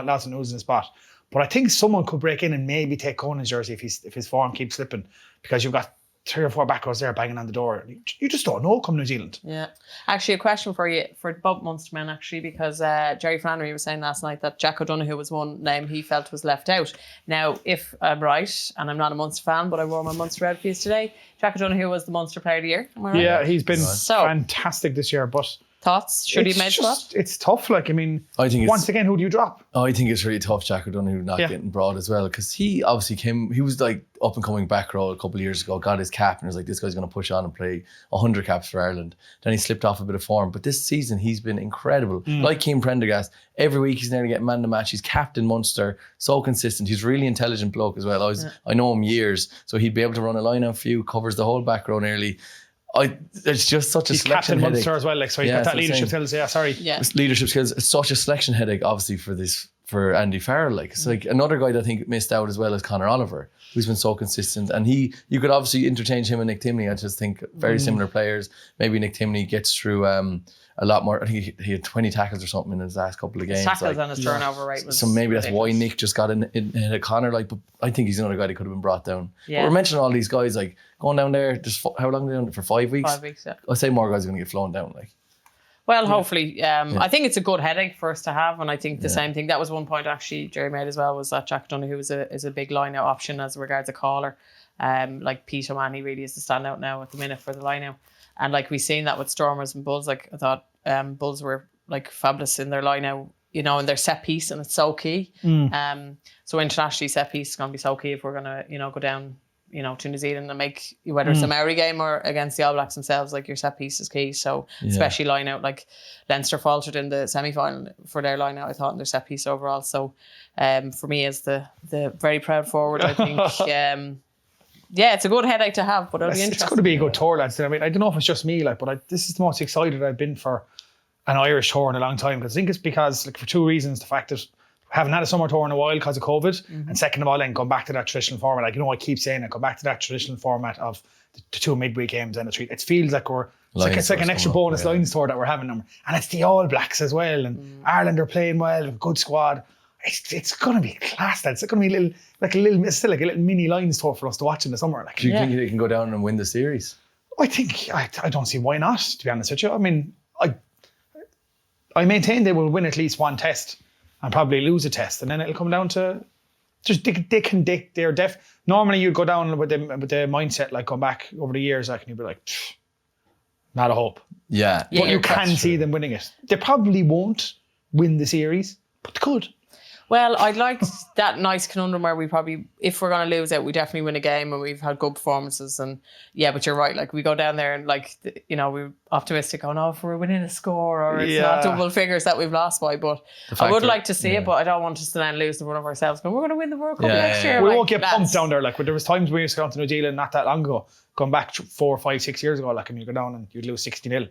lots of news in the spot. But I think someone could break in and maybe take Conan's jersey if his form keeps slipping, because you've got 3 or 4 back rows there banging on the door. You just don't know come New Zealand. Yeah. Actually, a question for you, for both Munster men, actually, because Jerry Flannery was saying last night that Jack O'Donoghue was one name he felt was left out. Now, if I'm right, and I'm not a Munster fan, but I wore my Munster red piece today, Jack O'Donoghue was the Munster Player of the Year. Am I right? Yeah, he's been fantastic this year, but... Thoughts? Should he make that? It's tough. I think once again, who do you drop? I think it's really tough, Jack O'Donoghue not getting brought as well, because he obviously he was like up and coming back row a couple of years ago, got his cap, and was like, this guy's going to push on and play 100 caps for Ireland. Then he slipped off a bit of form, but this season he's been incredible. Like Cian Prendergast, every week he's nearly getting man to match. He's captain Munster, so consistent. He's really intelligent bloke as well. I know him years, so he'd be able to run a line out for you, covers the whole back row nearly. It's just such a selection headache. He's captain Munster as well, so he's got that leadership skills. Yeah, sorry. Yeah. Leadership skills. It's such a selection headache, obviously, for this for Andy Farrell. Like, it's like another guy that I think missed out as well as Conor Oliver, who's been so consistent. And you could obviously interchange him and Nick Timney. I just think very similar players. Maybe Nick Timney gets through a lot more. I think he had 20 tackles or something in his last couple of games. His tackles and his turnover rate was so maybe that's ridiculous. why Nick just got in a Conor. Like, but I think he's another guy that could have been brought down. Yeah. But we're mentioning all these guys like going down there. Just how long are they down there for? 5 weeks. 5 weeks. Yeah. I'd say more guys are going to get flown down. Like. Well, hopefully. I think it's a good headache for us to have, and I think the same thing. That was one point actually Jerry made as well, was that Jack Donoghue is a big line-out option as regards a caller. Like Pete O'Mahony really is the standout now at the minute for the line-out. And like we've seen that with Stormers and Bulls. Like I thought Bulls were like fabulous in their line-out, you know, in their set piece, and it's so key. So internationally, set piece is going to be so key if we're going to, you know, go down, you know, to New Zealand and make, whether it's a Maori game or against the All Blacks themselves, like your set piece is key. So especially line out, like Leinster faltered in the semi-final for their line out, I thought, in their set piece overall. So for me as the very proud forward, I think it's a good headache to have, but it'll be interesting. It's going to be a good tour, lads. I mean, I don't know if it's just me, like, but this is the most excited I've been for an Irish tour in a long time. Because I think it's because, like, for two reasons: the fact that we haven't had a summer tour in a while because of COVID, and second of all, then come back to that traditional format. Like, you know, I keep saying it, come back to that traditional format of the two midweek games and the three. It feels like it's like an extra bonus Lions tour that we're having, and it's the All Blacks as well, and Ireland are playing well, good squad. It's going to be class, lads. It's going to be it's still like a little mini Lions tour for us to watch in the summer. Like, do you think they can go down and win the series? I think I don't see why not, to be honest with you. I mean, I maintain they will win at least one test and probably lose a test, and then it'll come down to just they're deaf. Normally you'd go down with the mindset, like, come back over the years, like, and you'd be like, not a hope. Yeah. But you can see them winning it. They probably won't win the series, but they could. Well, I'd like that nice conundrum where we probably, if we're going to lose it, we definitely win a game and we've had good performances. And yeah, but you're right. Like, we go down there and, like, you know, we're optimistic. Oh no, if we're winning a score or it's not double figures that we've lost by. But I would like to see it, but I don't want us to then lose to one of ourselves. But we're going to win the World Cup next year. We like, won't get pumped down there. Like, there was times we used to go to New Zealand not that long ago, come back 4, 5, 6 years ago, like, and you go down and you'd lose 60-0.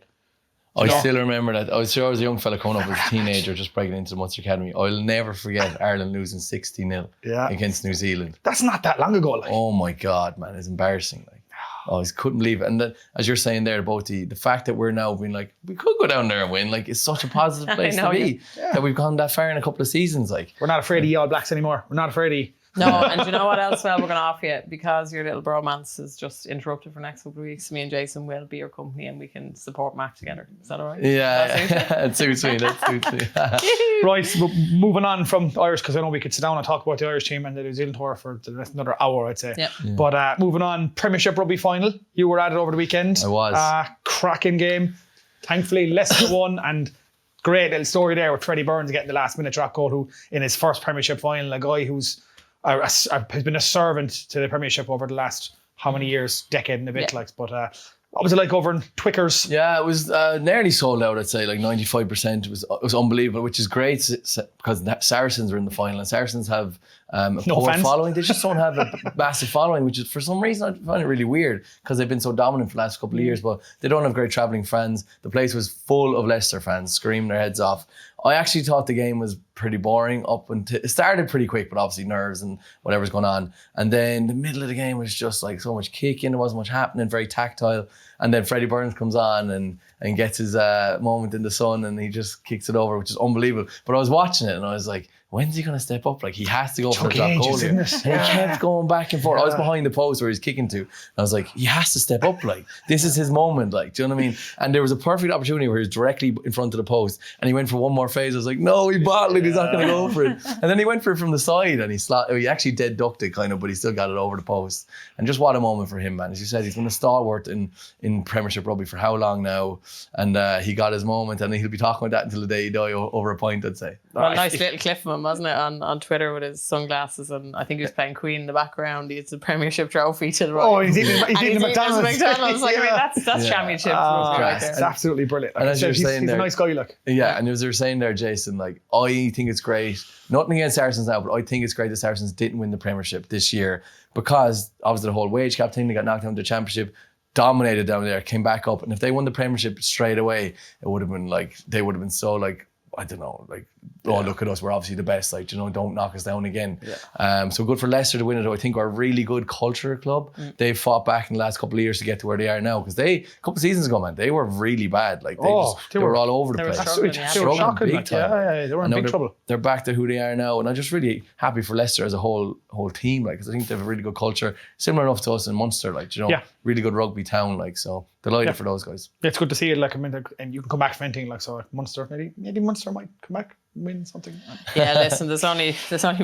I still remember that. I was a young fella coming up as a teenager, just breaking into the Munster Academy. I'll never forget Ireland losing 60-0 against New Zealand. That's not that long ago. Like. Oh my God, man, it's embarrassing. Like, I just couldn't believe it. And then, as you're saying there about the fact that we're now being like, we could go down there and win. Like, it's such a positive place to be that we've gone that far in a couple of seasons. Like, we're not afraid of the All Blacks anymore. We're not afraid of. No, and you know what else, well, we're going to offer you, because your little bromance is just interrupted for the next couple of weeks. Me and Jason will be your company and we can support Mack together. Is that all right? Yeah, it suits me. That suits me. Right, so moving on from Irish, because I know we could sit down and talk about the Irish team and the New Zealand tour for another hour, I'd say. Yeah. But moving on, Premiership Rugby final. You were at it over the weekend. I was. Cracking game. Thankfully, Leicester won, and great little story there with Freddie Burns getting the last minute drop goal, who in his first Premiership final, a guy who's has been a servant to the Premiership over the last how many years, decade and a bit, like. But what was it like over in Twickers? Yeah, it was nearly sold out. I'd say like 95%. It was unbelievable, which is great because Saracens are in the final, and Saracens have a poor following. They just don't have a massive following, which is, for some reason, I find it really weird because they've been so dominant for the last couple of years. But they don't have great travelling fans. The place was full of Leicester fans screaming their heads off. I actually thought the game was pretty boring up until it started pretty quick, but obviously nerves and whatever's going on. And then the middle of the game was just like so much kicking, there wasn't much happening, very tactile. And then Freddie Burns comes on and gets his moment in the sun, and he just kicks it over, which is unbelievable. But I was watching it and I was like, when's he going to step up? Like, he has to go for the drop goal here. And he kept going back and forth. I was behind the post where he's kicking to. And I was like, he has to step up. Like, this is his moment. Like, do you know what I mean? And there was a perfect opportunity where he was directly in front of the post and he went for one more phase. I was like, no, he bottled it. He's not going to go for it. And then he went for it from the side and he actually dead ducked it kind of, but he still got it over the post. And just what a moment for him, man. As you said, he's been a stalwart in Premiership Rugby for how long now? And he got his moment, and he'll be talking about that until the day he die over a pint, I'd say. Well, nice little clip of him, wasn't it, on Twitter with his sunglasses, and I think he was playing Queen in the background. He has a Premiership trophy to the right. Oh, he's eating McDonald's. Like, I mean, that's championship right there. It's absolutely brilliant. Like, and as you're saying, he's a nice guy, look. Yeah, and as you're saying there, Jason, like, I think it's great. Nothing against Saracens now, but I think it's great that Saracens didn't win the Premiership this year, because obviously the whole wage cap thing, they got knocked down to the Championship, dominated down there, came back up, and if they won the Premiership straight away, it would have been like, they would have been so, like, I don't know, like look at us, we're obviously the best, like, you know, don't knock us down again. So good for Leicester to win it. I think we're a really good culture club. They've fought back in the last couple of years to get to where they are now, because a couple of seasons ago, man, they were really bad. Like they were all over the place. They were shocking, big time. They were in big trouble. They're back to who they are now, and I'm just really happy for Leicester as a whole team, like, because I think they have a really good culture, similar enough to us in Munster, like, you know, really good rugby town, like, so delighted for those guys. It's good to see it, like, I mean, and you can come back from anything, like, so Munster, maybe Munster might come back and win something. Yeah, listen, there's only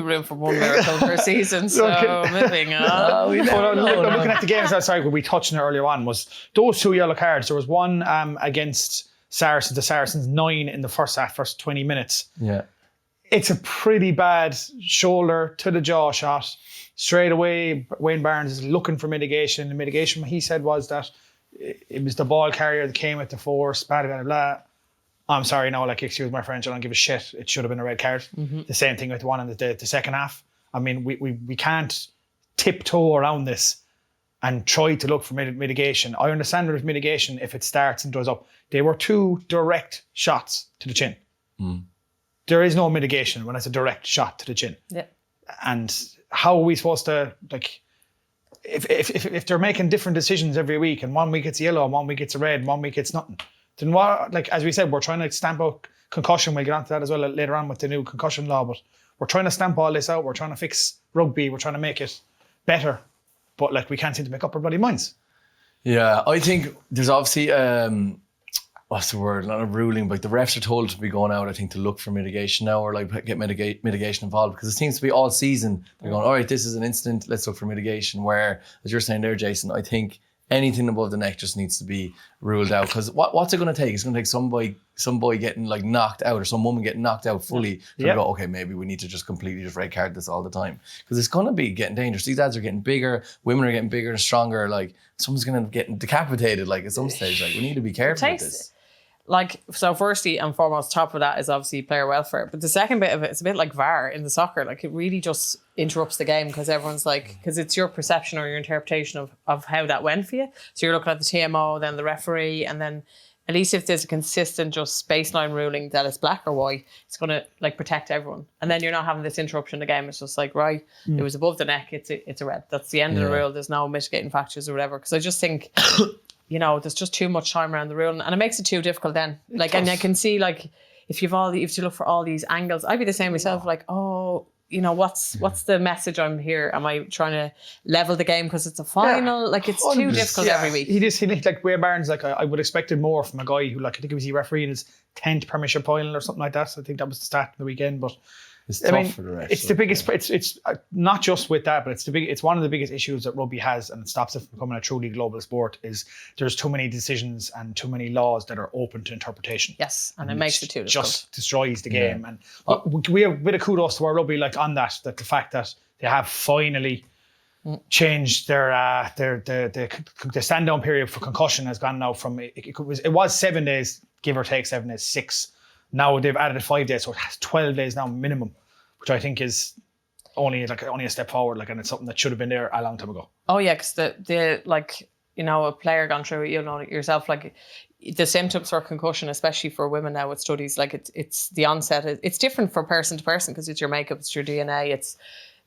room for one miracle per season, so moving on. Looking at the games, sorry, we touched on it earlier on, was those 2 yellow cards. There was one against Saracens, the Saracens 9 in the first half, first 20 minutes. Yeah. It's a pretty bad shoulder to the jaw shot. Straight away, Wayne Barnes is looking for mitigation. The mitigation, he said, was that it was the ball carrier that came with the force, blah, blah, blah. I'm sorry, no, like, excuse my French, I don't give a shit. It should have been a red card. The same thing with the one in the second half. I mean, we can't tiptoe around this and try to look for mitigation. I understand there's mitigation if it starts and goes up. They were 2 direct shots to the chin. There is no mitigation when it's a direct shot to the chin. Yeah. And how are we supposed to, like, if they're making different decisions every week, and 1 week it's yellow, and 1 week it's a red, and 1 week it's nothing, then what, like, as we said, we're trying to stamp out concussion. We'll get onto that as well later on with the new concussion law, but we're trying to stamp all this out. We're trying to fix rugby. We're trying to make it better. But, like, we can't seem to make up our bloody minds. Yeah, I think there's obviously what's the word? Not a ruling, but the refs are told to be going out, I think, to look for mitigation now, or like get mitigation involved, because it seems to be all season they're going, all right, this is an incident, let's look for mitigation. Where, as you're saying there, Jason, I think anything above the neck just needs to be ruled out, because what's it going to take? It's going to take some boy getting, like, knocked out, or some woman getting knocked out fully to go, okay, maybe we need to just completely just red card this all the time, because it's going to be getting dangerous. These ads are getting bigger, women are getting bigger and stronger, like, someone's going to get decapitated, like, at some stage. Like, we need to be careful with this. Like, so firstly and foremost, top of that is obviously player welfare. But the second bit of it, it's a bit like VAR in the soccer. Like, it really just interrupts the game, because everyone's like, because it's your perception or your interpretation of how that went for you. So you're looking at the TMO, then the referee, and then at least if there's a consistent just baseline ruling that it's black or white, it's going to, like, protect everyone. And then you're not having this interruption in the game. It's just like, right, it was above the neck, it's a red. That's the end of the rule. There's no mitigating factors or whatever. Because I just think... you know, there's just too much time around the rule, and it makes it too difficult then. Like, and I can see, like, if you look for all these angles, I'd be the same myself. Like, oh, you know, what's the message I'm here? Am I trying to level the game because it's a final? Like, it's too difficult every week. He like Wayne Barnes. Like, I would expected more from a guy who, like, I think he was refereeing his 10th Premiership final or something like that. So I think that was the start of the weekend, but. It's tough for the rest. It's the biggest. It's not just with that, but it's one of the biggest issues that rugby has, and it stops it from becoming a truly global sport. Is there's too many decisions and too many laws that are open to interpretation. Yes, and it makes it too difficult. Just destroys the game. And we have a bit of kudos to our rugby, like, on that the fact that they have finally changed their stand down period for concussion has gone now from it was 7 days, give or take 7 days, 6. Now they've added 5 days, so it has 12 days now minimum, which I think is only a step forward, like, and it's something that should have been there a long time ago. Oh yeah, because the like, you know, a player gone through it, you know yourself, like, the symptoms for concussion, especially for women now with studies, like, it's the onset. It's different from person to person because it's your makeup, it's your DNA, it's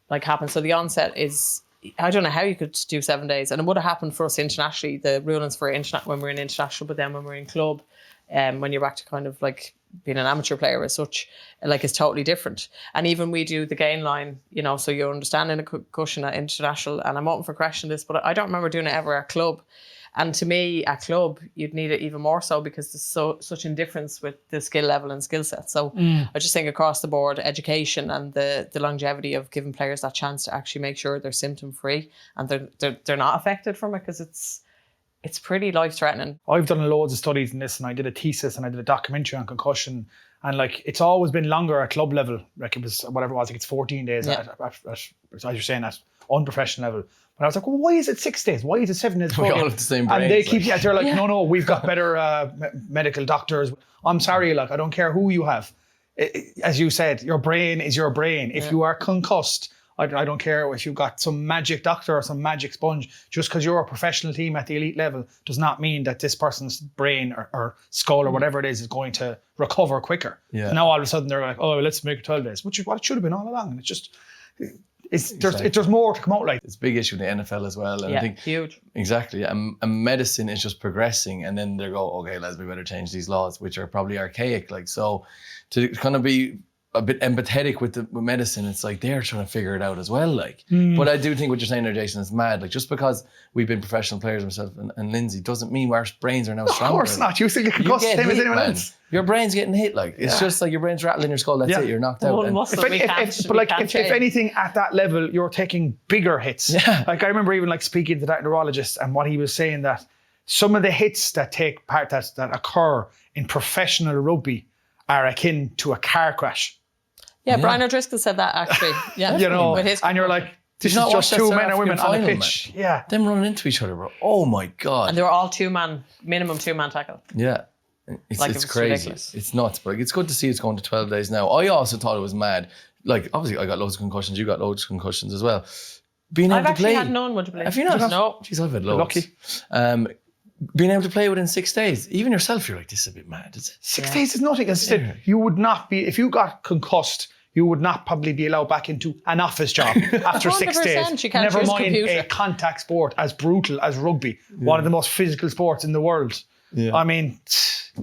like happens. So the onset is, I don't know how you could do 7 days, and it would have happened for us internationally. The rulings for when we're in international, but then when we're in club, when you're back to kind of like being an amateur player as such, like, it's totally different. And even we do the gain line, you know, so you're understanding a concussion at international, and I'm open for questioning this, but I don't remember doing it ever at club. And to me, at club, you'd need it even more so, because there's such indifference with the skill level and skill set. So I just think across the board, education and the longevity of giving players that chance to actually make sure they're symptom free and they're not affected from it, because it's pretty life-threatening. I've done loads of studies in this, and I did a thesis and I did a documentary on concussion, and, like, it's always been longer at club level. Like, it was whatever it was, like, it's 14 days at, as you're saying, at unprofessional level. But I was like, well, why is it 6 days? Why is it 7 days? We all have the same brains. And they keep, they're like, no, we've got better medical doctors. I'm sorry, like, I don't care who you have. As you said, your brain is your brain. If you are concussed, I don't care if you've got some magic doctor or some magic sponge. Just because you're a professional team at the elite level does not mean that this person's brain or skull or whatever it is going to recover quicker. Yeah. Now all of a sudden they're like, oh, let's make it 12 days, which is what it should have been all along. And it's just, there's more to come out like. It's a big issue in the NFL as well. And I think huge. Exactly. And medicine is just progressing, and then they go, okay, lads, we better change these laws, which are probably archaic. Like, so to kind of be a bit empathetic with medicine, it's like they're trying to figure it out as well. Like, but I do think what you're saying there, Jason, is mad. Like, just because we've been professional players, myself and Lindsay, doesn't mean our brains are now stronger. Of course not. You still get concussed the same as anyone else. Your brain's getting hit. Like, it's just like your brain's rattling your skull. That's it. You're knocked out. If anything at that level, you're taking bigger hits. Yeah. Like, I remember even like speaking to that neurologist, and what he was saying, that some of the hits that take part that occur in professional rugby are akin to a car crash. Yeah, Brian O'Driscoll said that actually. Yeah, you know, and you're like, this is just two men and women on the pitch. Man. Yeah, them running into each other, bro. Oh my god! And they were all minimum two man tackle. Yeah, it's crazy. Ridiculous. It's nuts, but it's good to see it's going to 12 days now. I also thought it was mad. Like, obviously, I got loads of concussions. You got loads of concussions as well. Being able to play. I've actually had none. Would you believe? Have you not? No. Jeez, I've had loads. Lucky. Being able to play within 6 days, even yourself, you're like, this is a bit mad, is it? 6 days is nothing. As I said, you would not be, if you got concussed, you would not probably be allowed back into an office job after 6 days. Never mind a contact sport as brutal as rugby, one of the most physical sports in the world. Yeah. I mean,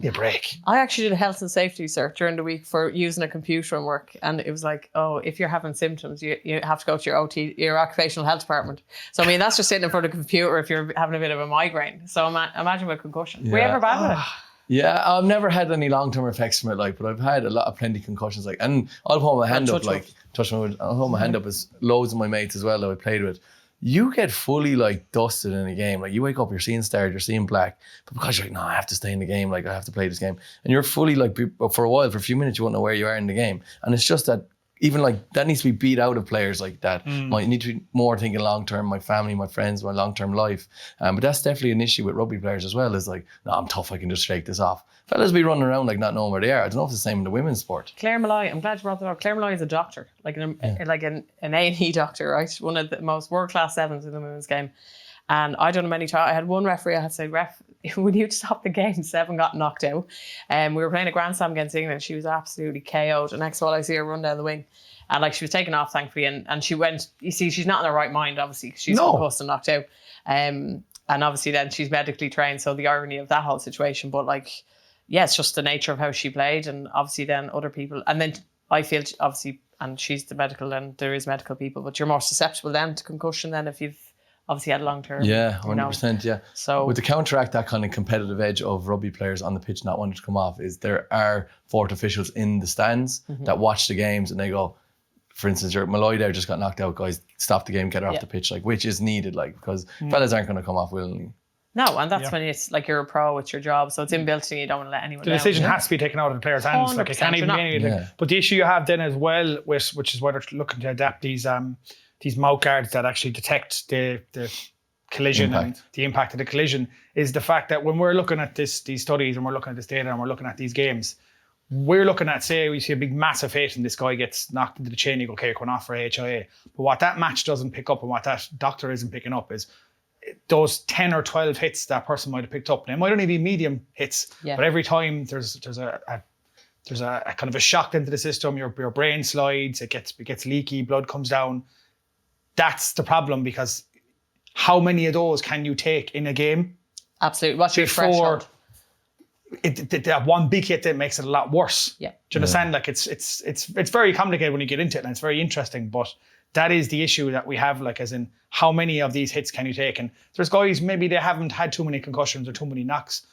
you break. I actually did a health and safety cert during the week for using a computer and work, and it was like, oh, if you're having symptoms, you have to go to your occupational health department. So I mean, that's just sitting in front of a computer if you're having a bit of a migraine. So imagine with concussion. Were you ever bad with it? Yeah, I've never had any long-term effects from it, like, but I've had plenty of concussions, like, and I'll hold my hand up, like, I'll hold my hand up as loads of my mates as well that I played with. You get fully like dusted in a game. Like, you wake up, you're seeing stars, you're seeing black, but because you're like, no, I have to stay in the game, like I have to play this game. And you're fully like, for a while, for a few minutes, you won't know where you are in the game. And it's just that, even like, that needs to be beat out of players like that. You need to be more thinking long-term, my family, my friends, my long-term life. But that's definitely an issue with rugby players as well, is like, no, I'm tough, I can just shake this off. Fellas be running around like not knowing where they are. I don't know if it's the same in the women's sport. Claire Malloy, I'm glad you brought that up. Claire Malloy is a doctor, like an A&E doctor, right? One of the most world-class sevens in the women's game. And I don't know many times. I had one referee, I had to say, ref, when you stop the game, Seven got knocked out. We were playing a Grand Slam against England. She was absolutely KO'd. And next of all, I see her run down the wing. And like, she was taken off, thankfully, and she went, you see, she's not in her right mind, obviously, she's concussed and knocked out. And obviously then she's medically trained, so the irony of that whole situation. But like, yeah, it's just the nature of how she played, and obviously then other people. And then I feel, obviously, and she's the medical, and there is medical people, but you're more susceptible then to concussion than if you've obviously had long term. Yeah, 100%, yeah. So with the counteract that kind of competitive edge of rugby players on the pitch not wanting to come off, is there are fourth officials in the stands that watch the games and they go, for instance, your Malloy there just got knocked out, guys, stop the game, get her off the pitch, like, which is needed, like, because fellas aren't going to come off willingly. No, and that's when it's like you're a pro, it's your job, so it's inbuilt and you don't want to let anyone down. The decision has to be taken out of the player's hands. Like, it can't even be anything. Yeah. But the issue you have then as well, which is why they're looking to adapt these mouth guards that actually detect the collision and the impact of the collision, is the fact that when we're looking at these studies and we're looking at this data and we're looking at these games, we're looking at, say, we see a big massive hit and this guy gets knocked into the chain, you go, okay, you're going off for HIA. But what that match doesn't pick up and what that doctor isn't picking up is those 10 or 12 hits that person might have picked up. Now, it might only be medium hits, but every time there's a kind of a shock into the system, your brain slides, it gets leaky, blood comes down. That's the problem, because how many of those can you take in a game? Absolutely. What's your threshold? That one big hit that makes it a lot worse. Yeah. Do you understand? Like, it's very complicated when you get into it, and it's very interesting, but that is the issue that we have, like, as in how many of these hits can you take? And there's guys, maybe they haven't had too many concussions or too many knocks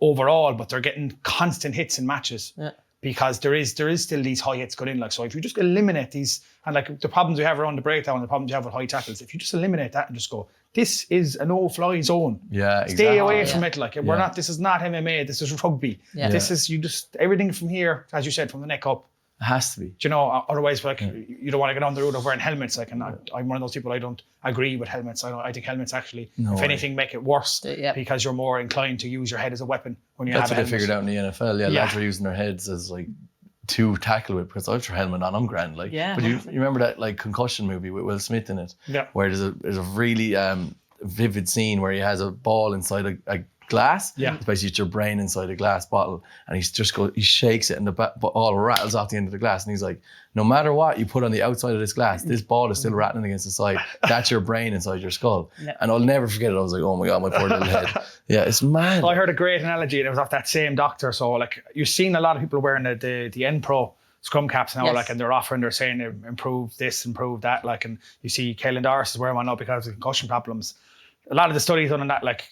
overall, but they're getting constant hits in matches because there is still these high hits going in. Like, so if you just eliminate these, and like the problems we have around the breakdown, the problems you have with high tackles, if you just eliminate that and just go, this is a no-fly zone. Yeah, exactly. Stay away from it. Like, we're not. This is not MMA. This is rugby. Yeah. This is everything from here, as you said, from the neck up. It has to be. Do you know, otherwise, like, you don't want to get on the road of wearing helmets. Like, and I'm one of those people, I don't agree with helmets. I think helmets actually, if anything, make it worse because you're more inclined to use your head as a weapon when you have a helmet. That's what they figured out in the NFL. Yeah, lads were using their heads as like to tackle with, because I have your helmet on, I'm grand. Like, but you remember that like concussion movie with Will Smith in it, where there's a really vivid scene where he has a ball inside a glass. It's basically your brain inside a glass bottle, and he shakes it, and the ball rattles off the end of the glass, and he's like, no matter what you put on the outside of this glass, this ball is still rattling against the side. That's your brain inside your skull. And I'll never forget it. I was like, oh my God, my poor little head. Yeah, it's mad. I heard a great analogy, and it was off that same doctor. So like, you've seen a lot of people wearing the N Pro scrum caps now, like, and they're saying improve this, improve that, like, and you see Caelan Doris is wearing one now because of concussion problems. A lot of the studies on that, like,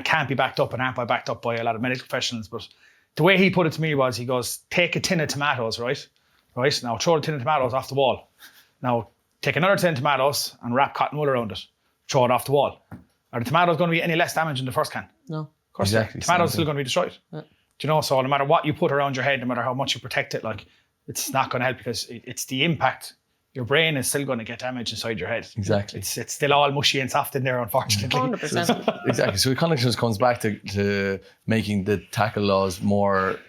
can't be backed up and aren't backed up by a lot of medical professionals. But the way he put it to me was, he goes, take a tin of tomatoes, right? Now throw the tin of tomatoes off the wall. Now take another tin of tomatoes and wrap cotton wool around it. Throw it off the wall. Are the tomatoes going to be any less damage in the first can? No. Of course, exactly. Tomatoes are still going to be destroyed. Do you know? So no matter what you put around your head, no matter how much you protect it, like, it's not going to help, because it's the impact. Your brain is still going to get damage inside your head. Exactly. It's still all mushy and soft in there, unfortunately. 100%. Exactly. So it kind of just comes back to making the tackle laws more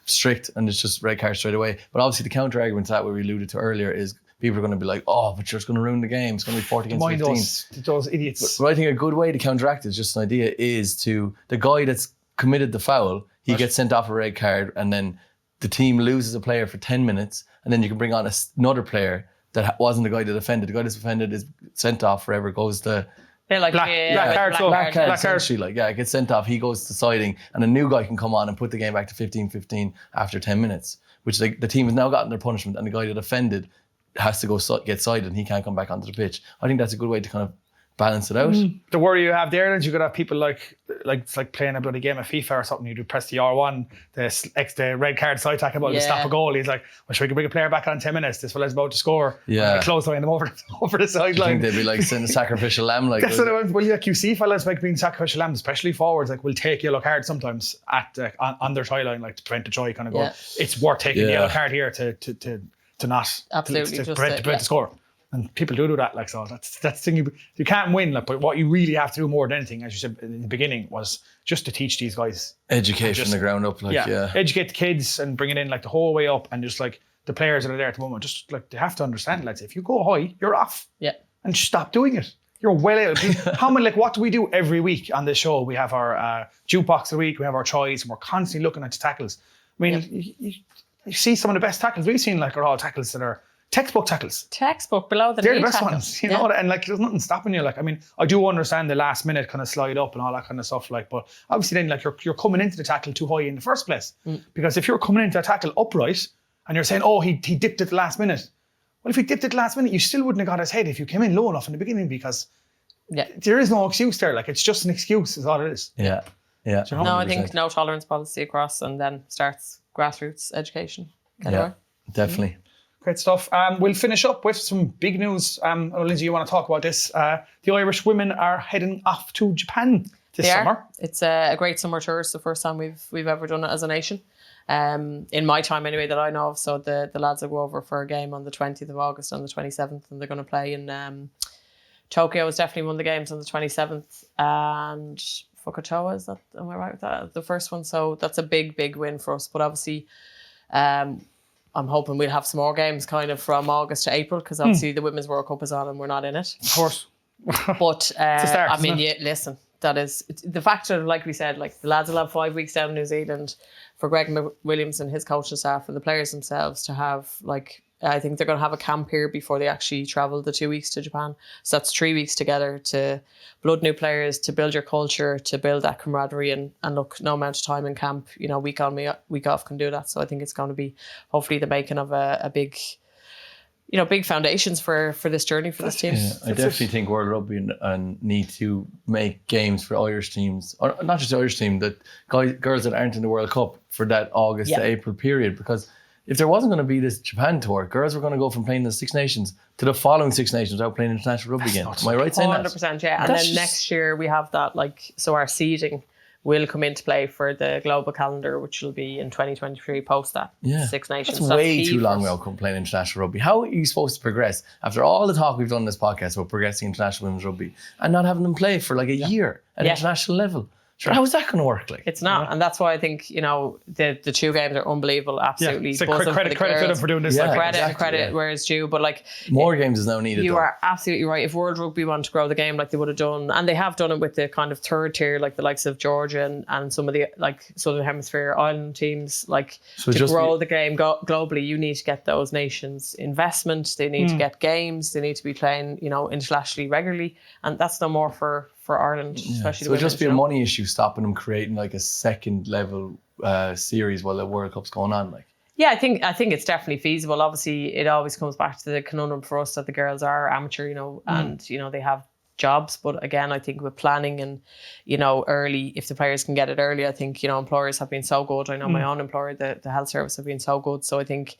strict, and it's just red card straight away. But obviously the counter argument to that, what we alluded to earlier, is people are going to be like, oh, but you're just going to ruin the game. It's going to be 40 against 15. Those idiots. But I think a good way to counteract it, just an idea, is to the guy that's committed the foul, he gets sent off a red card, and then the team loses a player for 10 minutes, and then you can bring on another player that wasn't the guy that offended. The guy that's offended is sent off forever, goes to black card, essentially. Like, it gets sent off, he goes to siding, and a new guy can come on and put the game back to 15-15 after 10 minutes, which the team has now gotten their punishment, and the guy that offended has to go get sided, and he can't come back onto the pitch. I think that's a good way to kind of balance it out. The worry you have there is you could have people like it's like playing a bloody game of FIFA or something. You do press the R1, the red card side tackle ball to stop a goal. He's like, well, should we bring a player back on 10 minutes? This fella's about to score. Close line them over the sideline. I think they'd be like sending a sacrificial lamb. Like, that's what I went. Well, yeah, you see fellas like being sacrificial lambs, especially forwards, like, will take yellow cards sometimes at on their try line, like to prevent the try kind of goal. It's worth taking the yellow card here to not absolutely to prevent the score. And people do that, like, so that's the thing. You can't win, like, but what you really have to do more than anything, as you said in the beginning, was just to teach these guys. Educate from the ground up, like, educate the kids and bring it in, like, the whole way up, and just, like, the players that are there at the moment, just, like, they have to understand, lads, if you go high, you're off. And stop doing it. You're well out. How many, like, what do we do every week on this show? We have our jukebox of the week, we have our choice, and we're constantly looking at the tackles. I mean, you see some of the best tackles we've seen, like, are all tackles that are textbook tackles. Textbook below the knee. They're the best tackle. ones, you know, and like, there's nothing stopping you. Like, I mean, I do understand the last minute kind of slide up and all that kind of stuff, like, but obviously then, like, you're coming into the tackle too high in the first place. Because if you're coming into a tackle upright and you're saying, oh, he dipped it the last minute. Well, if he dipped it the last minute, you still wouldn't have got his head if you came in low enough in the beginning, because there is no excuse there. Like, it's just an excuse is all it is. Yeah. You know? No, I think no tolerance policy across, and then starts grassroots education. Definitely. Great stuff. We'll finish up with some big news. Lindsay, you want to talk about this? The Irish women are heading off to Japan this summer. It's a great summer tour. It's the first time we've ever done it as a nation. In my time anyway, that I know of. So the lads will go over for a game on the 20th of August and the 27th, and they're going to play in Tokyo. Is definitely one of the games on the 27th, and Fukuoka, am I right with that? The first one. So that's a big win for us. But obviously, I'm hoping we'll have some more games kind of from August to April, because obviously the Women's World Cup is on and we're not in it. Of course. But I mean, listen, that is the factor. Like we said, like, the lads will have 5 weeks down in New Zealand, for Greg Williams and his coaching staff and the players themselves to have, like, I think they're going to have a camp here before they actually travel the 2 weeks to Japan. So that's 3 weeks together to blood new players, to build your culture, to build that camaraderie. And look, no amount of time in camp, you know, week on, week off can do that. So I think it's going to be hopefully the making of a big, you know, big foundations for this journey for this team. Yeah, I definitely think World Rugby need to make games for Irish teams, or not just the Irish team, that girls that aren't in the World Cup for that August to April period, because if there wasn't going to be this Japan tour, girls were going to go from playing the Six Nations to the following Six Nations without playing international rugby again. Am I right saying that? 100%, yeah. And then next year we have that, like, so our seeding will come into play for the global calendar, which will be in 2023 post that Six Nations. That's way too long without playing international rugby. How are you supposed to progress after all the talk we've done in this podcast about progressing international women's rugby and not having them play for like a year at international level? Sure. How is that going to work? Like, it's not, and that's why I think the 2 games are unbelievable. Absolutely, it's credit to them for doing this. Credit where it's due. But like more games is now needed. You are absolutely right. If World Rugby want to grow the game like they would have done, and they have done it with the kind of third tier, like the likes of Georgia and some of the like Southern Hemisphere island teams, like to grow the game globally, you need to get those nations investment. They need to get games. They need to be playing, internationally regularly, and that's no more for Ireland, especially. So it'll just be a money issue stopping them creating like a second level series while the World Cup's going on, like. Yeah, I think it's definitely feasible. Obviously, it always comes back to the conundrum for us that the girls are amateur, and they have jobs. But again, I think with planning and early, if the players can get it early, I think employers have been so good. I know my own employer, the health service, have been so good. So I think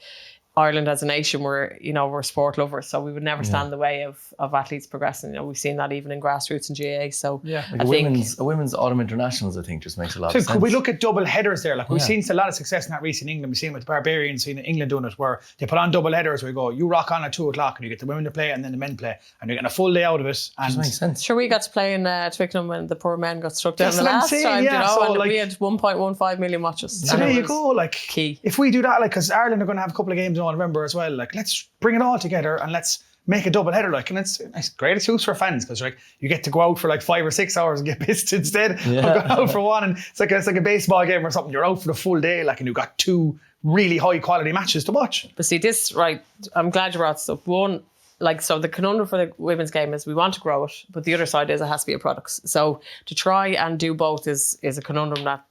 Ireland as a nation, we're sport lovers, so we would never stand in the way of athletes progressing. We've seen that even in grassroots and GAA. So like a women's autumn internationals, I think, just makes a lot of sense. Could we look at double headers there? Like we've seen a lot of success in that recent England. We've seen with the Barbarians, seen England doing it, where they put on double headers. Where you go, you rock on at 2:00, and you get the women to play, and then the men play, and you're getting a full day out of it. And just makes sense. Sure, we got to play in Twickenham when the poor men got struck down the last time. So and we had 1.15 million watches. So there you go. Like key. If we do that, like because Ireland are going to have a couple of games in November as well. Like let's bring it all together and let's make a double header, like, and it's a great excuse for fans because like you get to go out for like 5 or 6 hours and get pissed instead of going out for one, and it's like a baseball game or something. You're out for the full day, like, and you've got 2 really high quality matches to watch. But see this, right? I'm glad you brought this up. One, like, so the conundrum for the women's game is we want to grow it, but the other side is it has to be a product. So to try and do both is a conundrum that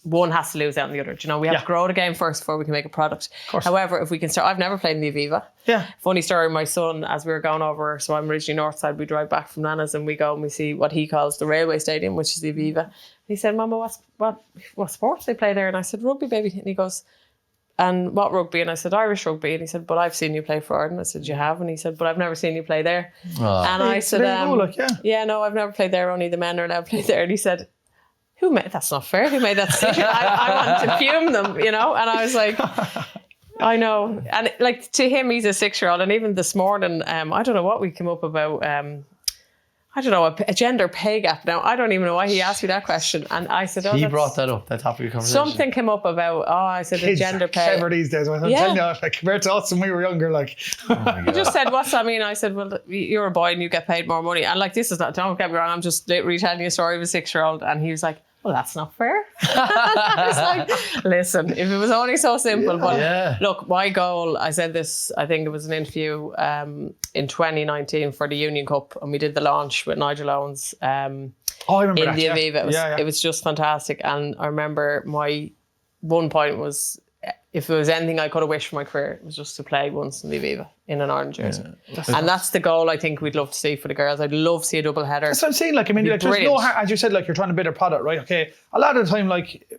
one has to lose out on the other. We have to grow the game first before we can make a product. However, if we can start, I've never played in the Aviva. Yeah. Funny story, my son, as we were going over, so I'm originally north side, we drive back from Nana's and we go and we see what he calls the railway stadium, which is the Aviva. He said, Mama, what sports they play there? And I said, rugby, baby. And he goes, and what rugby? And I said, Irish rugby. And he said, but I've seen you play for Ireland. I said, you have? And he said, but I've never seen you play there. And I said, no, I've never played there. Only the men are allowed to play there. And he said, that's not fair. Who made that decision? I wanted to fume them, And I was like, I know. And like to him, he's a 6-year-old. And even this morning, I don't know what we came up about. I don't know, a gender pay gap. Now, I don't even know why he asked me that question. And I said, he brought that up, that topic of conversation. Something came up about, I said, kids the gender pay. Clever these days. I'm telling you, like, compared to us when we were younger, like. He just said, what's that mean? I said, well, you're a boy and you get paid more money. And like, this is not, don't get me wrong, I'm just retelling you a story of a 6-year-old. And he was like, well, that's not fair. I was like, listen, if it was only so simple. But look, my goal, I said this, I think it was an interview in 2019 for the Union Cup, and we did the launch with Nigel Owens I remember in the Aviva. It was just fantastic. And I remember my one point was, if there was anything I could have wished for my career, it was just to play once in the Aviva in an orange jersey. And that's the goal I think we'd love to see for the girls. I'd love to see a double header. That's what I'm saying. Like, I mean, like, there's no, as you said, like, you're trying to build a product, right? Okay. A lot of the time, like,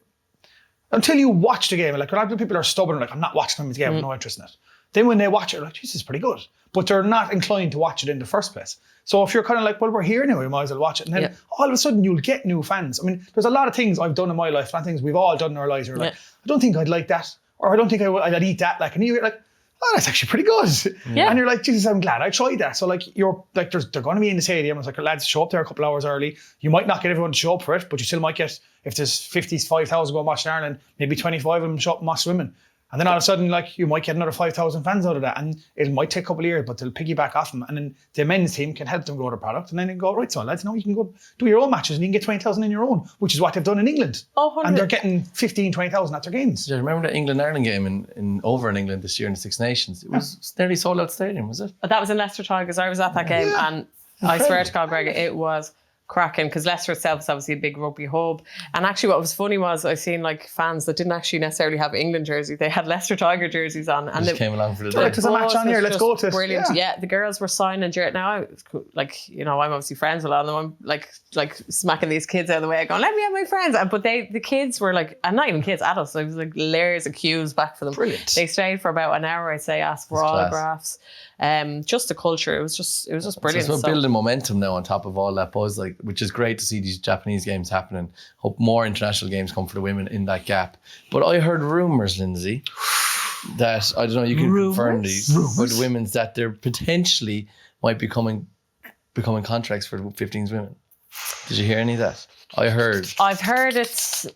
until you watch the game, like, a lot of people are stubborn, like, I'm not watching the game, I have no interest in it. Then when they watch it, they're like, this is pretty good. But they're not inclined to watch it in the first place. So if you're kind of like, well, we're here now, we might as well watch it. And then all of a sudden you'll get new fans. I mean, there's a lot of things I've done in my life, a lot of things we've all done in our lives. You're like, I don't think I'd like that. Or I don't think I'd eat that. Like, and you're like, oh, that's actually pretty good. Yeah. And you're like, Jesus, I'm glad I tried that. So like, you're like, they're going to be in the stadium. It's like, lads, show up there a couple hours early. You might not get everyone to show up for it, but you still might get, if there's 55,000 going watch in Ireland, maybe 25 of them show up and watch women. And then all of a sudden, like, you might get another 5,000 fans out of that. And it might take a couple of years, but they'll piggyback off them. And then the men's team can help them grow the product. And then they go, right, so lads, now you can go do your own matches and you can get 20,000 in your own, which is what they've done in England. And they're getting 15, 20,000 at their games. Do you remember the England-Ireland game over in England this year in the Six Nations? It was nearly sold out stadium, was it? That was in Leicester Tigers. I was at that game and I swear to God, Greg, it was cracking because Leicester itself is obviously a big rugby hub. And actually what was funny was I seen like fans that didn't actually necessarily have England jerseys. They had Leicester Tiger jerseys on. And they came along for the day. There's a match on here, let's go to it. Brilliant. Yeah, the girls were signing jerseys. Now, like, I'm obviously friends with a lot of them. I'm like smacking these kids out of the way going, let me have my friends. But the kids were like, and not even kids, adults. There was like layers of queues back for them. Brilliant. They stayed for about an hour, I'd say, asked for autographs. Just the culture, it was just brilliant. So it's about building momentum now on top of all that buzz, like, which is great to see these Japanese games happening. Hope more international games come for the women in that gap. But I heard rumours, Lindsay, that I don't know, you can confirm these, but the women's that there potentially might be becoming contracts for 15s women. Did you hear any of that? I've heard it's,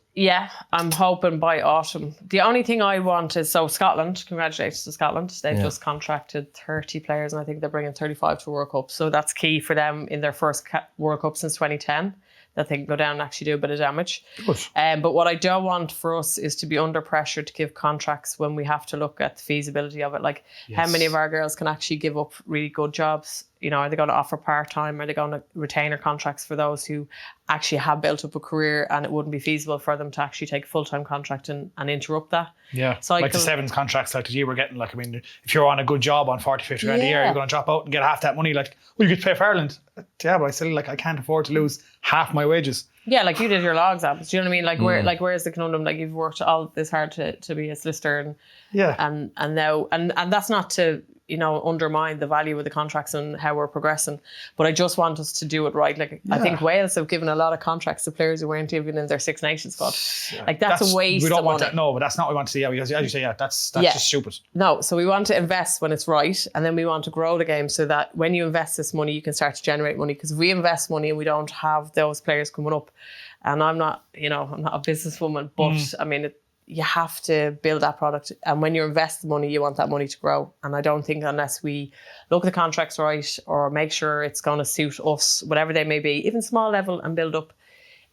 I'm hoping by autumn. The only thing I want is, Scotland, congratulations to Scotland. They've just contracted 30 players and I think they're bringing 35 to World Cup. So that's key for them in their first World Cup since 2010. That they can go down and actually do a bit of damage. But what I don't want for us is to be under pressure to give contracts when we have to look at the feasibility of it. Like how many of our girls can actually give up really good jobs? You know, are they going to offer part-time? Are they going to retainer contracts for those who actually have built up a career and it wouldn't be feasible for them to actually take a full-time contract and interrupt that? Yeah, like the sevens contracts like that you were getting. Like, I mean, if you're on a good job on 40, 50 grand a year, you're going to drop out and get half that money. Like, well, you could pay for Ireland. Yeah, but I still, like, I can't afford to lose half my wages. Yeah, like you did your law exams. Do you know what I mean? Like, where's the conundrum? Like, you've worked all this hard to be a solicitor and now that's not to, you know, undermine the value of the contracts and how we're progressing. But I just want us to do it right. Like, I think Wales have given a lot of contracts to players who weren't even in their Six Nations squad. Like, that's a waste of money. We don't want that. No, but that's not what we want to see. Yeah, because as you say, that's just stupid. No, so we want to invest when it's right, and then we want to grow the game so that when you invest this money, you can start to generate money. Because if we invest money and we don't have those players coming up, and I'm not a businesswoman, but I mean, you have to build that product. And when you invest the money, you want that money to grow. And I don't think unless we look at the contracts right or make sure it's going to suit us, whatever they may be, even small level, and build up,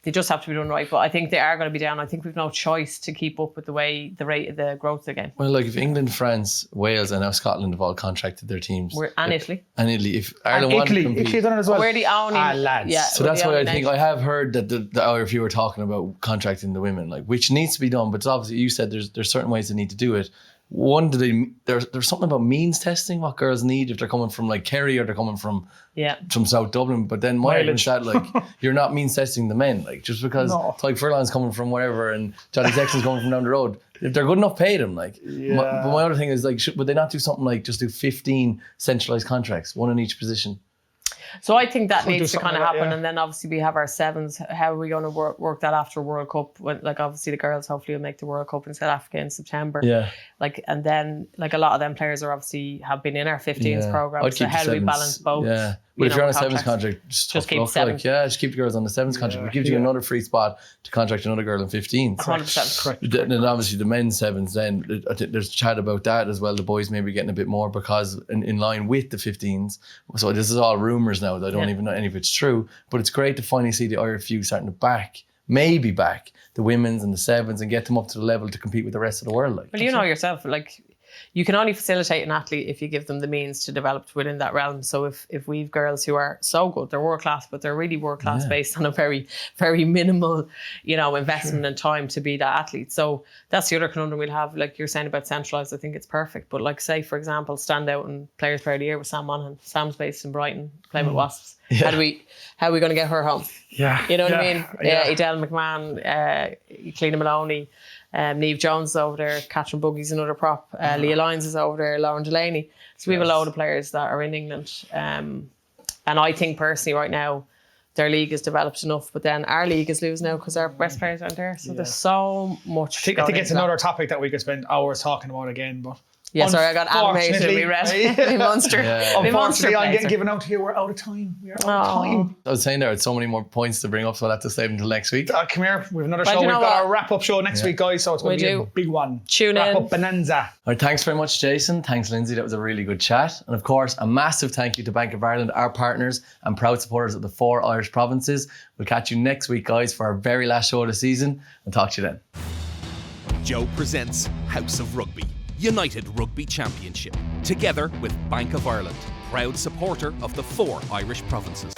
they just have to be done right. But I think they are going to be down. I think we've no choice to keep up with the rate of the growth of the game. Well, like if England, France, Wales and now Scotland have all contracted their teams. And Italy. And Italy. If Ireland want to compete. Italy's done it as well. We're the only lads. Yeah, so that's why I think I have heard that the IRF were talking about contracting the women, like, which needs to be done. But it's obviously, you said there's certain ways they need to do it. One, there's something about means testing what girls need if they're coming from like Kerry or they're coming from South Dublin. But then my argument is that, like, you're not means testing the men, like, just because Tyke Furlong's coming from wherever and Johnny Sexton's coming from down the road. If they're good enough, pay them. Like, but my other thing is, like, would they not do something like just do 15 centralised contracts, one in each position? So I think that needs to kind of happen, and then obviously we have our sevens. How are we going to work that after World Cup? When, like, obviously the girls hopefully will make the World Cup in South Africa in September. Yeah. Like, and then like a lot of them players are obviously have been in our 15s program. So how do we balance both? Yeah. But if you're on a sevens contract, just keep sevens. Just keep the girls on the sevens contract. It gives you another free spot to contract another girl in 15. 100%. Correct. And obviously the men's sevens, then I think there's chat about that as well. The boys maybe getting a bit more because in line with the 15s. So this is all rumours now. I don't even know any of it's true. But it's great to finally see the IRFU starting to back the women's and the sevens and get them up to the level to compete with the rest of the world. Like, well, you know yourself, like, you can only facilitate an athlete if you give them the means to develop within that realm. So if we've girls who are so good, they're world class, but they're really world class based on a very, very minimal, investment and time to be that athlete. So that's the other conundrum we'll have. Like you're saying about centralised, I think it's perfect. But like, say, for example, stand out in Players Player of the Year with Sam Monaghan. Sam's based in Brighton, playing with Wasps. Yeah. How are we going to get her home? Yeah. You know what I mean? Edel McMahon, Cleena Maloney, Niamh Jones is over there, Catherine Buggy's another prop, Leah Lyons is over there, Lauren Delaney. So we have a load of players that are in England. And I think personally right now, their league is developed enough, but then our league is losing now because our best players aren't there. So there's so much. I think it's another topic that we could spend hours talking about again, but yeah, sorry, I got animated. We read Munster. Unfortunately, I'm getting given out here. We're out of time. We're out of time. I was saying there are so many more points to bring up, so I'll have to save until next week. Come here. We have another show. We've got our wrap-up show next week, guys, so it's going to be a big one. Tune in. Wrap-up bonanza. All right, thanks very much, Jason. Thanks, Lindsay. That was a really good chat. And of course, a massive thank you to Bank of Ireland, our partners and proud supporters of the 4 Irish provinces. We'll catch you next week, guys, for our very last show of the season. And talk to you then. Joe presents House of Rugby, United Rugby Championship, together with Bank of Ireland, proud supporter of the 4 Irish provinces.